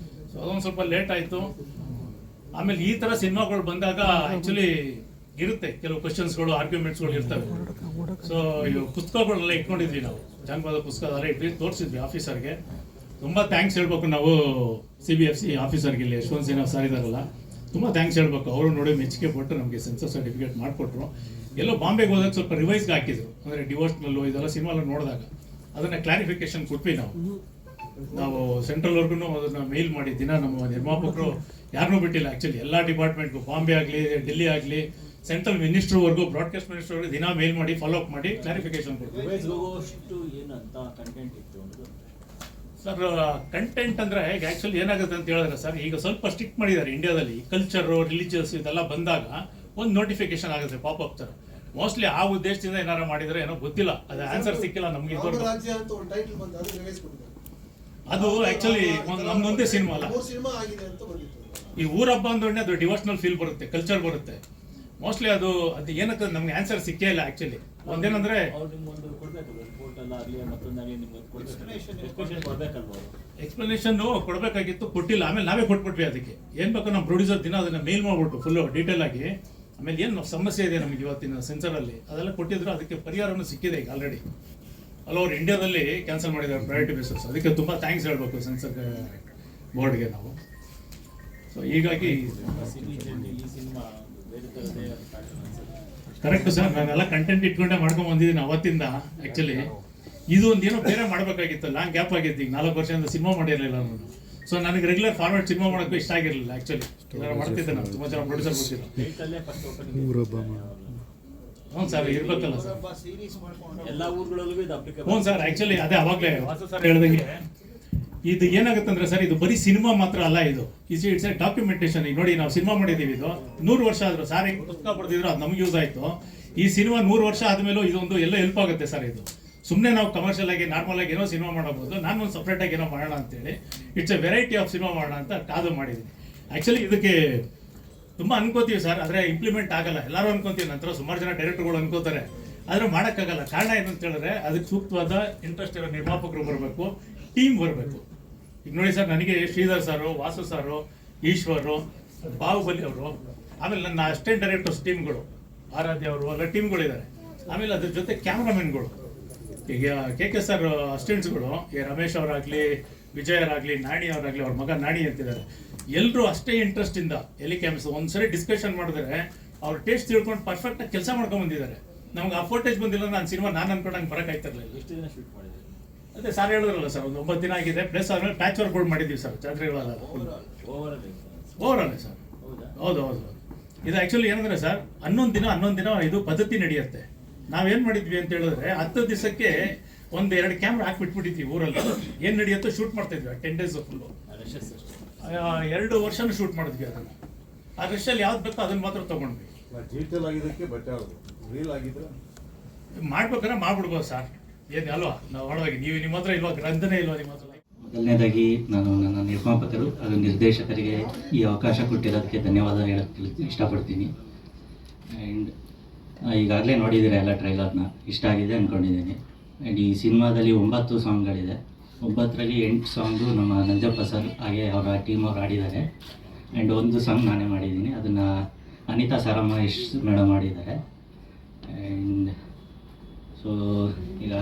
ಸೊ ಅದೊಂದು ಸ್ವಲ್ಪ ಲೇಟ್ ಆಯಿತು. ಆಮೇಲೆ ಈ ಥರ ಸಿನಿಮಾಗಳು ಬಂದಾಗ ಆ್ಯಕ್ಚುಲಿ ಇರುತ್ತೆ ಕೆಲವು ಕ್ವಶನ್ಸ್ಗಳು, ಆರ್ಗ್ಯುಮೆಂಟ್ಸ್ಗಳು ಇರ್ತವೆ. ಸೊ ಇವು ಪುಸ್ತಕಗಳೆಲ್ಲ ಇಟ್ಕೊಂಡಿದ್ವಿ ನಾವು, ಜಾನಪದ ಪುಸ್ತಕ ಅದೆಲ್ಲ ಇಟ್ವಿ, ತೋರಿಸಿದ್ವಿ ಆಫೀಸರ್ಗೆ. ತುಂಬ ಥ್ಯಾಂಕ್ಸ್ ಹೇಳ್ಬೇಕು ನಾವು CBFC ಆಫೀಸರ್ಗೆ, ಇಲ್ಲಿ ಯಶವಂತ್ ಸಿನ್ಹಾ ಸರ್ ಇದಾರಲ್ಲ, ತುಂಬ ಥ್ಯಾಂಕ್ಸ್ ಹೇಳ್ಬೇಕು. ಅವರು ನೋಡಿ ಮೆಚ್ಚುಗೆ ಪಟ್ಟು ನಮಗೆ ಸೆನ್ಸರ್ ಸರ್ಟಿಫಿಕೇಟ್ ಮಾಡಿಕೊಟ್ರು. ಎಲ್ಲೋ ಬಾಂಬೆಗೆ ಹೋದಾಗ ಸ್ವಲ್ಪ ರಿವೈಸ್ಗೆ ಹಾಕಿದ್ರು, ಅಂದರೆ ಡಿವೋರ್ಸ್ನಲ್ಲು ಇದೆಲ್ಲ ಸಿನಿಮಾ ನೋಡಿದಾಗ ಅದನ್ನು ಕ್ಲಾರಿಫಿಕೇಶನ್ ಕೊಟ್ವಿ ನಾವು ಸೆಂಟ್ರಲ್ವರೆಗೂ ಅದನ್ನು ಮೇಲ್ ಮಾಡಿ ದಿನ ನಮ್ಮ ನಿರ್ಮಾಪಕರು ಯಾರನ್ನೂ ಬಿಟ್ಟಿಲ್ಲ. ಆ್ಯಕ್ಚುಲಿ ಎಲ್ಲ ಡಿಪಾರ್ಟ್ಮೆಂಟ್ಗೂ, ಬಾಂಬೆ ಆಗಲಿ, ಡೆಲ್ಲಿ ಆಗಲಿ, ಸೆಂಟ್ರಲ್ ಮಿನಿಸ್ಟ್ರ್ವರೆಗೂ, ಬ್ರಾಡ್ಕಾಸ್ಟ್ ಮಿನಿಸ್ಟ್ರ್ವರೆಗೂ ದಿನ ಮೇಲ್ ಮಾಡಿ ಫಾಲೋ ಅಪ್ ಮಾಡಿ ಕ್ಲಾರಿಫಿಕೇಶನ್ ಕೊಡ್ತೀವಿ. ಸರ್ ಕಂಟೆಂಟ್ ಅಂದರೆ ಈಗ ಆ್ಯಕ್ಚುಲಿ ಏನಾಗುತ್ತೆ ಅಂತ ಹೇಳಿದ್ರೆ ಸರ್, ಈಗ ಸ್ವಲ್ಪ ಸ್ಟ್ರಿಕ್ಟ್ ಮಾಡಿದ್ದಾರೆ ಇಂಡಿಯಾದಲ್ಲಿ. ಕಲ್ಚರು, ರಿಲಿಜಿಯಸ್ ಇದೆಲ್ಲ ಬಂದಾಗ ಒಂದು ನೋಟಿಫಿಕೇಶನ್ ಆಗುತ್ತೆ ಪಾಪಪ್ ಥರ. ಮೋಸ್ಟ್ಲಿ ಆ ಉದ್ದೇಶದಿಂದ ಏನಾರು ಮಾಡಿದರೆ ಏನೋ ಗೊತ್ತಿಲ್ಲ, ಅದು ಆನ್ಸರ್ ಸಿಕ್ಕಿಲ್ಲ ನಮಗೆ. ಅದು ಆ್ಯಕ್ಚುಲಿ ನಮ್ದೊಂದೇ ಸಿನಿಮಾ ಅಲ್ಲ, ಈ ಊರ ಹಬ್ಬ ಅಂದ್ರೆ ಅದು ಡಿವೋಷನಲ್ ಫೀಲ್ ಬರುತ್ತೆ, ಕಲ್ಚರ್ ಬರುತ್ತೆ. ಮೋಸ್ಟ್ಲಿ ಅದು ಏನಕ್ಕೆ ನಮ್ಗೆ ಆನ್ಸರ್ ಸಿಕ್ಕೇ ಇಲ್ಲ. ಆ್ಯಕ್ಚುಲಿ ಒಂದೇನಂದ್ರೆ ಎಕ್ಸ್ಪ್ಲನೇಷನ್ ಕೊಡಬೇಕಾಗಿತ್ತು, ಕೊಟ್ಟಿಲ್ಲ. ಆಮೇಲೆ ನಾವೇ ಕೊಟ್ಬಿಟ್ವಿ. ಅದಕ್ಕೆ ಏನು ಬೇಕು ನಮ್ಮ ಪ್ರೊಡ್ಯೂಸರ್ ದಿನ ಅದನ್ನು ಮೇಲ್ ಮಾಡಿಬಿಟ್ಟು ಫುಲ್ಲು ಡೀಟೇಲ್ ಆಗಿ, ಆಮೇಲೆ ಏನು ಸಮಸ್ಯೆ ಇದೆ ನಮಗೆ ಇವತ್ತಿನ ಸೆನ್ಸರಲ್ಲಿ ಅದೆಲ್ಲ ಕೊಟ್ಟಿದ್ರು. ಅದಕ್ಕೆ ಪರಿಹಾರನೂ ಸಿಕ್ಕಿದೆ ಈಗ ಆಲ್ರೆಡಿ. ಅವ್ರು ಇಂಡಿಯಾದಲ್ಲಿ ಕ್ಯಾನ್ಸಲ್ ಮಾಡಿದ್ದಾರೆ ಪ್ರಯಾರಿಟಿ ಬೇಸಸ್. ಅದಕ್ಕೆ ತುಂಬ ಥ್ಯಾಂಕ್ಸ್ ಹೇಳ್ಬೇಕು ಸೆನ್ಸರ್ ಬೋರ್ಡ್ಗೆ ನಾವು. ಸೊ ಹೀಗಾಗಿ ಕರೆಕ್ಟ್ ಸರ್, ನಾನೆಲ್ಲ ಕಂಟೆಂಟ್ ಇಟ್ಕೊಂಡೆ ಮಾಡ್ಕೊಂಡು ಬಂದಿದ್ದೀನಿ ಅವತ್ತಿಂದ. ಆ್ಯಕ್ಚುಲಿ ಇದು ಒಂದು ಏನೋ ಬೇರೆ ಮಾಡಬೇಕಾಗಿತ್ತು, ಲಾಂಗ್ ಗ್ಯಾಪ್ ಆಗಿತ್ತು. ಈಗ 4 ವರ್ಷದಿಂದ ಸಿನಿಮಾ ಮಾಡಿರಲಿಲ್ಲ ನಾನು. ಸೊ ನನಗೆ ರೆಗ್ಯುಲರ್ ಫಾರ್ಮ್ಯಾಟ್ ಸಿನಿಮಾ ಮಾಡೋಕ್ಕೂ ಇಷ್ಟ ಆಗಿರಲಿಲ್ಲ. ಆ್ಯಕ್ಚುಲಿ ಮಾಡ್ತಿದ್ದೆ ನಾನು, ತುಂಬ ಜನ ಪ್ರೊಡ್ಯೂಸರ್ ಗೊತ್ತಿಲ್ಲ. ಹ್ಞೂ ಸರ್, ಇರ್ಬೇಕಲ್ಲ ಸರ್ ಎಲ್ಲ ಊರುಗಳಲ್ಲೂ ಹ್ಞೂ ಸರ್. ಆ್ಯಕ್ಚುಲಿ ಅದೇ ಅವಾಗಲೇ ವಾಸು ಸರ್ ಹೇಳ್ದಂಗೆ ಇದು ಏನಾಗುತ್ತೆ ಅಂದ್ರೆ ಸರ್, ಇದು ಬರೀ ಸಿನಿಮಾ ಮಾತ್ರ ಅಲ್ಲ, ಇದು ಇಟ್ಸ್ ಎ ಡಾಕ್ಯುಮೆಂಟೇಶನ್. ಈಗ ನೋಡಿ, ನಾವು ಸಿನಿಮಾ ಮಾಡಿದ್ದೀವಿ, ಇದು 100 ವರ್ಷ ಆದರೂ ಸಾರ್ ಹೆಂಗೆ ಪುಸ್ತಕ ಬರೆದಿದ್ರು ಅದು ನಮ್ಗೆ ಯೂಸ್ ಆಯಿತು. ಈ ಸಿನಿಮಾ 100 ವರ್ಷ ಆದಮೇಲೂ ಇದೊಂದು ಎಲ್ಲ ಹೆಲ್ಪ್ ಆಗುತ್ತೆ ಸರ್. ಇದು ಸುಮ್ಮನೆ ನಾವು ಕಮರ್ಷಿಯಲ್ ಆಗಿ ನಾರ್ಮಲ್ ಆಗಿ ಏನೋ ಸಿನಿಮಾ ಮಾಡಬಹುದು, ನಾನು ಒಂದು ಸಪ್ರೇಟ್ ಆಗಿ ಏನೋ ಮಾಡೋಣ ಅಂತೇಳಿ it's A variety of cinema ಮಾಡೋಣ ಅಂತ ಕಾದು ಮಾಡಿದ್ದೀನಿ. ಆ್ಯಕ್ಚುಲಿ ಇದಕ್ಕೆ ತುಂಬ ಅನ್ಕೋತೀವಿ ಸರ್, ಆದರೆ ಇಂಪ್ಲಿಮೆಂಟ್ ಆಗಲ್ಲ. ಎಲ್ಲರೂ ಅನ್ಕೋತೀವಿ, ನಂತರ ಸುಮಾರು ಜನ ಡೈರೆಕ್ಟರ್ಗಳು ಅನ್ಕೋತಾರೆ, ಆದರೆ ಮಾಡೋಕ್ಕಾಗಲ್ಲ. ಕಾರಣ ಏನು ಅಂತ ಹೇಳಿದ್ರೆ ಅದಕ್ಕೆ ಸೂಕ್ತವಾದ ಇಂಟ್ರೆಸ್ಟ್ ಇರೋ ನಿರ್ಮಾಪಕರು ಬರಬೇಕು, ಟೀಮ್ ಬರಬೇಕು. ಈಗ ನೋಡಿ ಸರ್, ನನಗೆ ಶ್ರೀಧರ್ ಸಾರು, ವಾಸು ಸಾರು, ಈಶ್ವರು, ಬಾಹುಬಲಿ ಅವರು, ಆಮೇಲೆ ನನ್ನ ಅಸಿಸ್ಟೆಂಟ್ ಡೈರೆಕ್ಟರ್ಸ್ ಟೀಮ್ಗಳು, ಆರಾಧ್ಯ ಅವರು ಎಲ್ಲ ಟೀಮ್ಗಳಿದ್ದಾರೆ. ಆಮೇಲೆ ಅದ್ರ ಜೊತೆ ಕ್ಯಾಮ್ರಾಮನ್ಗಳು, ಈಗ ಕೆ ಸರ್ ಅಸಿಸ್ಟೆಂಟ್ಸ್ಗಳು, ಈ ರಮೇಶ್ ಅವರಾಗಲಿ, ವಿಜಯ್ ಅವರಾಗಲಿ, ನಾಣಿ ಅವರಾಗಲಿ, ಅವ್ರ ಮಗ ನಾಣಿ ಅಂತಿದ್ದಾರೆ. ಎಲ್ಲರೂ ಅಷ್ಟೇ ಇಂಟ್ರೆಸ್ಟಿಂದ ಎಲ್ಲಿ ಕ್ಯಾಮ್ಸ್ ಒಂದ್ಸರಿ ಡಿಸ್ಕಷನ್ ಮಾಡಿದ್ರೆ ಅವ್ರ ಟೇಸ್ಟ್ ತಿಳ್ಕೊಂಡು ಪರ್ಫೆಕ್ಟಾಗಿ ಕೆಲಸ ಮಾಡ್ಕೊಂಡು ಬಂದಿದ್ದಾರೆ. ನಮ್ಗೆ ಆ ಫೋಟೇಜ್ ಬಂದಿಲ್ಲ, ನಾನು ಸಿನಿಮಾ ನಾನು ಅನ್ಕೊಂಡಂಗೆ ಬರೋಕ್ಕಾಯ್ತಿರಲಿಲ್ಲ. ಎಷ್ಟು ದಿನ ಶೂಟ್ ಮಾಡಿದ್ದೀವಿ? ಅದೇ ಸಾರ್ ಹೇಳಿದ್ರಲ್ಲ ಸರ್, ಒಂದು 9 ದಿನ ಆಗಿದೆ. ಪ್ಲಸ್ ಆದ್ಮೇಲೆ ಪ್ಯಾಚ್ ವರ್ಕ್ಗಳು ಮಾಡಿದ್ದೀವಿ ಸರ್, ಜಾತ್ರೆಗಳೆಲ್ಲ. ಓವರಾಲ್ ಸರ್, ಹೌದು. ಇದು ಆ್ಯಕ್ಚುಲಿ ಏನಂದ್ರೆ ಸರ್, 11 ದಿನ ಇದು ಪದ್ಧತಿ ನಡೆಯುತ್ತೆ. ನಾವೇನು ಮಾಡಿದ್ವಿ ಅಂತ ಹೇಳಿದ್ರೆ 10 ದಿವಸಕ್ಕೆ 1-2 ಕ್ಯಾಮ್ರಾ ಹಾಕ್ಬಿಟ್ಬಿಟ್ಟಿದ್ವಿ ಊರಲ್ಲಿ. ಏನು ನಡೆಯುತ್ತೋ ಶೂಟ್ ಮಾಡ್ತಾ ಇದ್ವಿ 10 ಡೇಸ್ ಫುಲ್ಲು. 2 ವರ್ಷನೂ ಶೂಟ್ ಮಾಡಿದ್ವಿ ಅದನ್ನು. ಆ ರಶಲ್ಲಿ ಯಾವ್ದು ಬೇಕೋ ಅದನ್ನು ಮಾತ್ರ ತೊಗೊಂಡ್ವಿ. ಡಿಜಿಟಲ್ ಆಗಿದ್ದಕ್ಕೆ ಬೆಟರ್, ರೀಲ್ ಆಗಿದ್ರೆ ಮಾಡ್ಬೇಕಾದ್ರೆ ಮಾಡ್ಬಿಡ್ಬೋದು ಸರ್, ಏನು ಅಲ್ವಾ? ನಾವು ಒಳಗಾಗಿ ನೀವು ನಿಮ್ಮ ಹತ್ರ ಇಲ್ವಾ, ಗ್ರಂಥನೇ ಇಲ್ವಾ ನಿಮ್ಮ ಹತ್ರ? ಮೊದಲನೇದಾಗಿ ನಾನು ನನ್ನ ನಿರ್ಮಾಪಕರು ಹಾಗೂ ನಿರ್ದೇಶಕರಿಗೆ ಈ ಅವಕಾಶ ಕೊಟ್ಟಿರೋದಕ್ಕೆ ಧನ್ಯವಾದ ಹೇಳಕ್ಕೆ ಇಷ್ಟಪಡ್ತೀನಿ. ಆ್ಯಂಡ್ ಈಗಾಗಲೇ ನೋಡಿದ್ದೀರ ಎಲ್ಲ ಟ್ರೈಲರ್ನ, ಇಷ್ಟ ಆಗಿದೆ ಅಂದ್ಕೊಂಡಿದ್ದೀನಿ. ಆ್ಯಂಡ್ ಈ ಸಿನಿಮಾದಲ್ಲಿ 9 ಸಾಂಗ್ಗಳಿದೆ. 9ರಲ್ಲಿ 8 ಸಾಂಗು ನಮ್ಮ ನಂಜಪ್ಪ ಸರ್ ಹಾಗೆ ಅವರ ಟೀಮ್ ಅವ್ರು ಆಡಿದ್ದಾರೆ. ಆ್ಯಂಡ್ 1 ಸಾಂಗ್ ನಾನೇ ಮಾಡಿದ್ದೀನಿ, ಅದನ್ನು ಅನಿತಾ ಸಾರಮಹೇಶ್ ಮೇಡಮ್ ಮಾಡಿದ್ದಾರೆ. ಆ್ಯಂಡ್ ಸೊ ಈಗ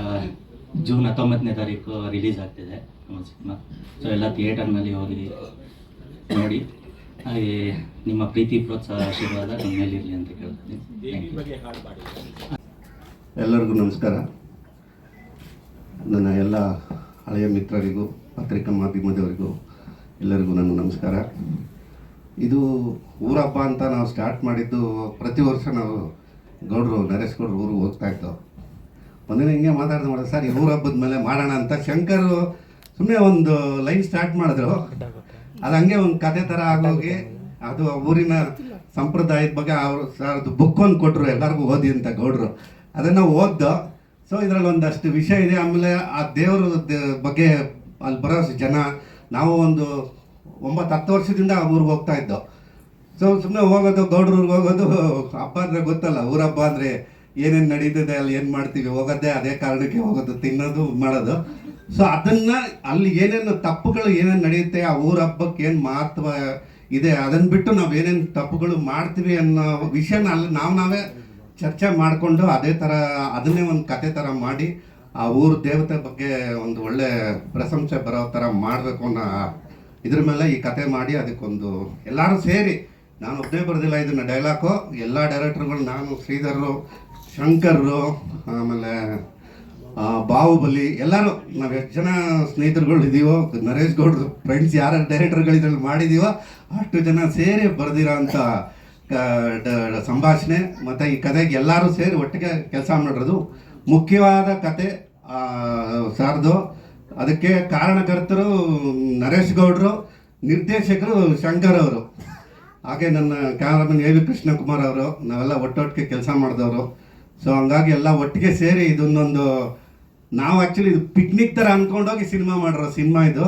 ಜೂನ್ 19ನೇ ತಾರೀಕು ರಿಲೀಸ್ ಆಗ್ತಿದೆ ನಮ್ಮ ಸಿನಿಮಾ. ಸೊ ಎಲ್ಲ ಥಿಯೇಟರ್ನಲ್ಲಿ ಹೋಗಿ ನೋಡಿ, ಹಾಗೆ ನಿಮ್ಮ ಪ್ರೀತಿ ಪ್ರೋತ್ಸಾಹ ಆಶೀರ್ವಾದ ನಮ್ಮ ಮೇಲಿರಲಿ ಅಂತ ಕೇಳ್ತೀನಿ. ದೇವಿ ಬಗ್ಗೆ ಹಾಡು ಮಾಡಿದ್ದೀವಿ. ಎಲ್ಲರಿಗೂ ನಮಸ್ಕಾರ. ನನ್ನ ಎಲ್ಲ ಹಳೆಯ ಮಿತ್ರರಿಗೂ, ಪತ್ರಿಕಾ ಮಾಧ್ಯಮದವರಿಗೂ ಎಲ್ಲರಿಗೂ ನನ್ನ ನಮಸ್ಕಾರ. ಇದು ಊರಬ್ಬ ಅಂತ ನಾವು ಸ್ಟಾರ್ಟ್ ಮಾಡಿದ್ದು, ಪ್ರತಿ ವರ್ಷ ನಾವು ಗೌಡ್ರು, ನರೇಶ್ ಗೌಡ್ರು ಊರಿಗೆ ಹೋಗ್ತಾ ಇದ್ದೋ. ಒಂದಿನ ಹಿಂಗೆ ಮಾತಾಡಿದ್ರೆ ಸರ್ ಈ ಊರ ಹಬ್ಬದ ಮೇಲೆ ಮಾಡೋಣ ಅಂತ ಶಂಕರ್ ಸುಮ್ಮನೆ ಒಂದು ಲೈನ್ ಸ್ಟಾರ್ಟ್ ಮಾಡಿದ್ರು. ಅದು ಹಂಗೆ ಒಂದು ಕತೆ ಥರ ಆಗೋಗಿ ಅದು ಊರಿನ ಸಂಪ್ರದಾಯದ ಬಗ್ಗೆ ಅವರು ಸರ್ ಅದು ಬುಕ್ ಒಂದು ಕೊಟ್ಟರು, ಎಲ್ಲರಿಗೂ ಓದಿ ಅಂತ ಗೌಡ್ರು. ಅದನ್ನು ಓದ್ದೋ. ಸೊ ಇದರಲ್ಲಿ ಒಂದಷ್ಟು ವಿಷಯ ಇದೆ. ಆಮೇಲೆ ಆ ದೇವ್ರ ಬಗ್ಗೆ ಅಲ್ಲಿ ಬರೋ ಜನ, ನಾವು ಒಂದು 9-10 ವರ್ಷದಿಂದ ಆ ಊರಿಗೆ ಹೋಗ್ತಾ ಇದ್ದೋ. ಸೊ ಸುಮ್ಮನೆ ಹೋಗೋದು, ಗೌಡ್ರೂರಿಗೆ ಹೋಗೋದು. ಹಬ್ಬ ಅಂದರೆ ಗೊತ್ತಲ್ಲ, ಊರಬ್ಬ ಅಂದರೆ ಏನೇನು ನಡೀತದೆ, ಅಲ್ಲಿ ಏನು ಮಾಡ್ತೀವಿ, ಹೋಗೋದೇ ಅದೇ ಕಾರಣಕ್ಕೆ ಹೋಗೋದು, ತಿನ್ನೋದು ಮಾಡೋದು. ಸೊ ಅದನ್ನು ಅಲ್ಲಿ ಏನೇನು ತಪ್ಪುಗಳು ಏನೇನು ನಡೆಯುತ್ತೆ, ಆ ಊರ ಹಬ್ಬಕ್ಕೆ ಏನು ಮಹತ್ವ ಇದೆ, ಅದನ್ನು ಬಿಟ್ಟು ನಾವು ಏನೇನು ತಪ್ಪುಗಳು ಮಾಡ್ತೀವಿ ಅನ್ನೋ ವಿಷಯನ ಅಲ್ಲಿ ನಾವೇ ಚರ್ಚೆ ಮಾಡಿಕೊಂಡು ಅದೇ ಥರ ಅದನ್ನೇ ಒಂದು ಕತೆ ಥರ ಮಾಡಿ ಆ ಊರ ದೇವತೆ ಬಗ್ಗೆ ಒಂದು ಒಳ್ಳೆ ಪ್ರಶಂಸೆ ಬರೋ ಥರ ಮಾಡಬೇಕು ಅನ್ನೋ ಇದ್ರ ಮೇಲೆ ಈ ಕತೆ ಮಾಡಿ ಅದಕ್ಕೊಂದು ಎಲ್ಲರೂ ಸೇರಿ, ನಾನು ಒಬ್ಬನೇ ಬರೋದಿಲ್ಲ ಇದನ್ನು ಡೈಲಾಗು, ಎಲ್ಲ ಡೈರೆಕ್ಟರ್ಗಳು, ನಾನು, ಶ್ರೀಧರು, ಶಂಕರ್ರು, ಆಮೇಲೆ ಬಾಹುಬಲಿ, ಎಲ್ಲರೂ ನಾವು ಎಷ್ಟು ಜನ ಸ್ನೇಹಿತರುಗಳು ಇದ್ದೀವೋ, ನರೇಶ್ ಗೌಡ್ರು ಫ್ರೆಂಡ್ಸ್ ಯಾರು ಡೈರೆಕ್ಟರ್ಗಳು ಇದ್ರಲ್ಲಿ ಮಾಡಿದ್ದೀವೋ ಅಷ್ಟು ಜನ ಸೇರಿ ಬರೆದಿರೋ ಅಂಥ ಸಂಭಾಷಣೆ ಮತ್ತು ಈ ಕತೆಗೆ ಎಲ್ಲರೂ ಸೇರಿ ಒಟ್ಟಿಗೆ ಕೆಲಸ ಮಾಡಿರೋದು. ಮುಖ್ಯವಾದ ಕತೆ ಸಾರ್ದು. ಅದಕ್ಕೆ ಕಾರಣಕರ್ತರು ನರೇಶ್ ಗೌಡ್ರು, ನಿರ್ದೇಶಕರು ಶಂಕರ್ ಅವರು, ಹಾಗೆ ನನ್ನ ಕ್ಯಾಮರಾಮನ್ ಎ ವಿ ಕೃಷ್ಣಕುಮಾರ್ ಅವರು, ನಾವೆಲ್ಲ ಒಟ್ಟೊಟ್ಟಿಗೆ ಕೆಲಸ ಮಾಡಿದವರು. ಸೊ ಹಂಗಾಗಿ ಎಲ್ಲ ಒಟ್ಟಿಗೆ ಸೇರಿ ಇದನ್ನೊಂದು ನಾವು ಆ್ಯಕ್ಚುಲಿ ಇದು ಪಿಕ್ನಿಕ್ ಥರ ಅಂದ್ಕೊಂಡೋಗಿ ಸಿನಿಮಾ ಮಾಡಿರೋ ಸಿನಿಮಾ ಇದು.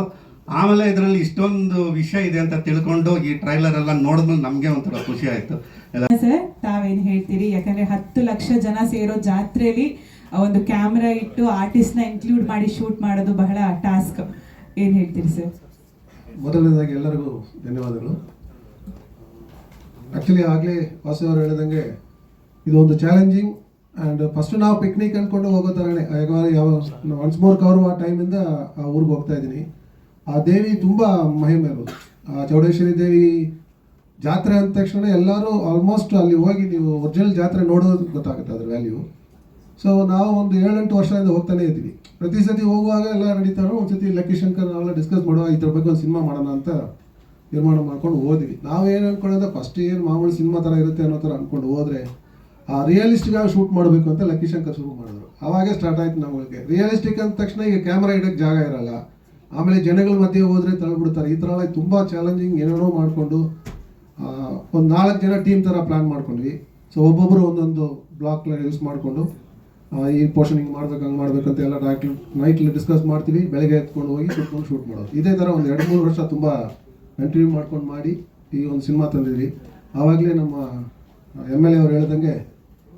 ಆಮೇಲೆ ಇದರಲ್ಲಿ ಇಷ್ಟೊಂದು ವಿಷಯ ಇದೆ ಅಂತ ತಿಳ್ಕೊಂಡು ಈ ಟ್ರೈಲರ್ ಎಲ್ಲ ನೋಡಿದ್ಮೇಲೆ ನಮಗೆ ಒಂಥರ ಖುಷಿ ಆಯಿತು. ಸರ್ ತಾವೇನು ಹೇಳ್ತೀರಿ? ಯಾಕಂದ್ರೆ 10 ಲಕ್ಷ ಜನ ಸೇರೋ ಜಾತ್ರೆಯಲ್ಲಿ ಒಂದು ಕ್ಯಾಮ್ರಾ ಇಟ್ಟು ಆರ್ಟಿಸ್ಟ್ನ ಇನ್ಕ್ಲೂಡ್ ಮಾಡಿ ಶೂಟ್ ಮಾಡೋದು ಬಹಳ ಟಾಸ್ಕ್. ಏನು ಹೇಳ್ತೀರಿ ಸರ್? ಮೊದಲನೇದಾಗಿ ಎಲ್ಲರಿಗೂ ಧನ್ಯವಾದಗಳು. ಆ್ಯಕ್ಚುಲಿ ಆಗಲೇ ವಾಸು ಅವರು ಹೇಳಿದಂಗೆ ಇದು ಒಂದು ಚಾಲೆಂಜಿಂಗ್ ಆ್ಯಂಡ್ ಫಸ್ಟ್ ನಾವು ಪಿಕ್ನಿಕ್ ಅಂದ್ಕೊಂಡು ಹೋಗೋ ಥರನೇ. ಯಾವ ಒನ್ಸ್ ಮೋರ್ ಕವರು ಆ ಟೈಮಿಂದ ಆ ಊರಿಗೆ ಹೋಗ್ತಾ ಇದ್ದೀನಿ. ಆ ದೇವಿ ತುಂಬ ಮಹಿಮೆ ಇರೋದು. ಆ ಚೌಡೇಶ್ವರಿ ದೇವಿ ಜಾತ್ರೆ ಅಂದ ತಕ್ಷಣ ಎಲ್ಲರೂ ಆಲ್ಮೋಸ್ಟ್ ಅಲ್ಲಿ ಹೋಗಿ ನೀವು ಒರಿಜಿನಲ್ ಜಾತ್ರೆ ನೋಡೋದು ಗೊತ್ತಾಗುತ್ತೆ ಅದ್ರ ವ್ಯಾಲ್ಯೂ. ಸೊ ನಾವು ಒಂದು 7-8 ವರ್ಷದಿಂದ ಹೋಗ್ತಾನೆ ಇದ್ವಿ. ಪ್ರತಿ ಸತಿ ಹೋಗುವಾಗ ಎಲ್ಲ ನಡೀತಾರೋ ಒಂದ್ಸತಿ ಲಕ್ಕಿ ಶಂಕರ್ ನಾವೆಲ್ಲ ಡಿಸ್ಕಸ್ ಮಾಡುವ ಇದ್ರ ಬಗ್ಗೆ ಒಂದು ಸಿನಿಮಾ ಮಾಡೋಣ ಅಂತ ನಿರ್ಮಾಣ ಮಾಡ್ಕೊಂಡು ಹೋದ್ವಿ. ನಾವು ಏನು ಅಂದ್ಕೊಂಡ್ರೆ ಫಸ್ಟ್ ಏನು ಮಾಮೂಲಿ ಸಿನಿಮಾ ಥರ ಇರುತ್ತೆ ಅನ್ನೋ ಥರ ಅಂದ್ಕೊಂಡು ಹೋದರೆ ರಿಯಲಿಸ್ಟಿಕ್ ಆಗಿ ಶೂಟ್ ಮಾಡಬೇಕು ಅಂತ ಲಕ್ಕಿ ಶಂಕರ್ ಶುರು ಮಾಡಿದ್ರು. ಅವಾಗೇ ಸ್ಟಾರ್ಟ್ ಆಯ್ತು ನಮಗೆ. ರಿಯಲಿಸ್ಟಿಕ್ ಅಂದ ತಕ್ಷಣ ಈಗ ಕ್ಯಾಮ್ರಾ ಇಡೋಕ್ಕೆ ಜಾಗ ಇರಲ್ಲ, ಆಮೇಲೆ ಜನಗಳ ಮಧ್ಯೆ ಹೋದರೆ ತಳ್ಳಿಬಿಡ್ತಾರೆ. ಈ ಥರ ಎಲ್ಲ ತುಂಬ ಚಾಲೆಂಜಿಂಗ್ ಏನೇನೋ ಮಾಡಿಕೊಂಡು ಒಂದು 4 ಜನ ಟೀಮ್ ಥರ ಪ್ಲ್ಯಾನ್ ಮಾಡ್ಕೊಂಡ್ವಿ. ಸೊ ಒಬ್ಬೊಬ್ಬರು ಒಂದೊಂದು ಬ್ಲಾಕ್ ಯೂಸ್ ಮಾಡಿಕೊಂಡು ಈ ಪೋರ್ಷನ್ ಹಿಂಗೆ ಮಾಡ್ಬೇಕು ಹಂಗೆ ಮಾಡ್ಬೇಕಂತ ಎಲ್ಲ ನೈಟ್ಲಿ ಡಿಸ್ಕಸ್ ಮಾಡ್ತೀವಿ. ಬೆಳಗ್ಗೆ ಎತ್ಕೊಂಡು ಹೋಗಿ ಕುತ್ಕೊಂಡು ಶೂಟ್ ಮಾಡೋದು. ಇದೇ ಥರ ಒಂದು 2-3 ವರ್ಷ ತುಂಬ ಕಂಟಿನ್ಯೂ ಮಾಡ್ಕೊಂಡು ಮಾಡಿ ಈ ಒಂದು ಸಿನಿಮಾ ತಂದಿದ್ವಿ. ಆವಾಗಲೇ ನಮ್ಮ MLA ಅವ್ರು ಹೇಳ್ದಂಗೆ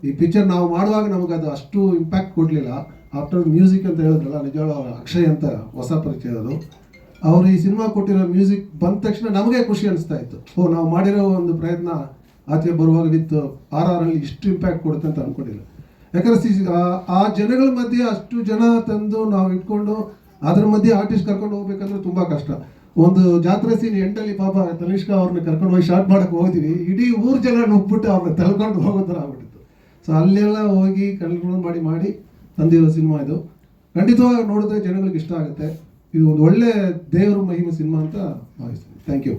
ಈ ಪಿಕ್ಚರ್ ನಾವು ಮಾಡುವಾಗ ನಮಗೆ ಅದು ಅಷ್ಟು ಇಂಪ್ಯಾಕ್ಟ್ ಕೊಡಲಿಲ್ಲ. ಆಫ್ಟರ್ ಮ್ಯೂಸಿಕ್ ಅಂತ ಹೇಳಿದ್ರಲ್ಲ, ನಿಜವಾಗ್ಲೂ ಅಕ್ಷಯ್ ಅಂತ ಹೊಸ ಪರಿಚಯ ಅದು. ಅವರು ಈ ಸಿನಿಮಾ ಕೊಟ್ಟಿರೋ ಮ್ಯೂಸಿಕ್ ಬಂದ ತಕ್ಷಣ ನಮಗೆ ಖುಷಿ ಅನಿಸ್ತಾ ಇತ್ತು. ನಾವು ಮಾಡಿರೋ ಒಂದು ಪ್ರಯತ್ನ ಆಚೆ ಬರುವಾಗ ವಿತ್ RRರಲ್ಲಿ ಇಷ್ಟು ಇಂಪ್ಯಾಕ್ಟ್ ಕೊಡುತ್ತೆ ಅಂತ ಅಂದ್ಕೊಂಡಿಲ್ಲ. ಯಾಕಂದರೆ ಆ ಜನಗಳ ಮಧ್ಯೆ ಅಷ್ಟು ಜನ ತಂದು ನಾವು ಇಟ್ಕೊಂಡು ಅದ್ರ ಮಧ್ಯೆ ಆರ್ಟಿಸ್ಟ್ ಕರ್ಕೊಂಡು ಹೋಗ್ಬೇಕಂದ್ರೆ ತುಂಬ ಕಷ್ಟ. ಒಂದು ಜಾತ್ರೆ ಸೀನ್ ಎಂಟಲ್ಲಿ ಪಾಪ ತನಿಷ್ಕಾ ಅವ್ರನ್ನ ಕರ್ಕೊಂಡು ಹೋಗಿ ಶಾರ್ಟ್ ಮಾಡೋಕ್ಕೆ ಹೋಗ್ತೀವಿ, ಇಡೀ ಊರು ಜನ ನುಗ್ಬಿಟ್ಟು ಅವ್ರನ್ನ ತಳ್ಕೊಂಡು ಹೋಗೋ ಥರ ಆಗ್ಬಿಟ್ಟಿತ್ತು. ಸೊ ಅಲ್ಲೆಲ್ಲ ಹೋಗಿ ಕಲ್ಕೊಂಡು ಮಾಡಿ ತಂದಿರೋ ಸಿನಿಮಾ ಇದು. ಖಂಡಿತವಾಗಿ ನೋಡಿದ್ರೆ ಜನಗಳಿಗೆ ಇಷ್ಟ ಆಗುತ್ತೆ. ಇದು ಒಂದು ಒಳ್ಳೆ ದೇವರ ಮಹಿಮೆ ಸಿನಿಮಾ ಅಂತ ಭಾವಿಸ್ತೀನಿ. Thank you.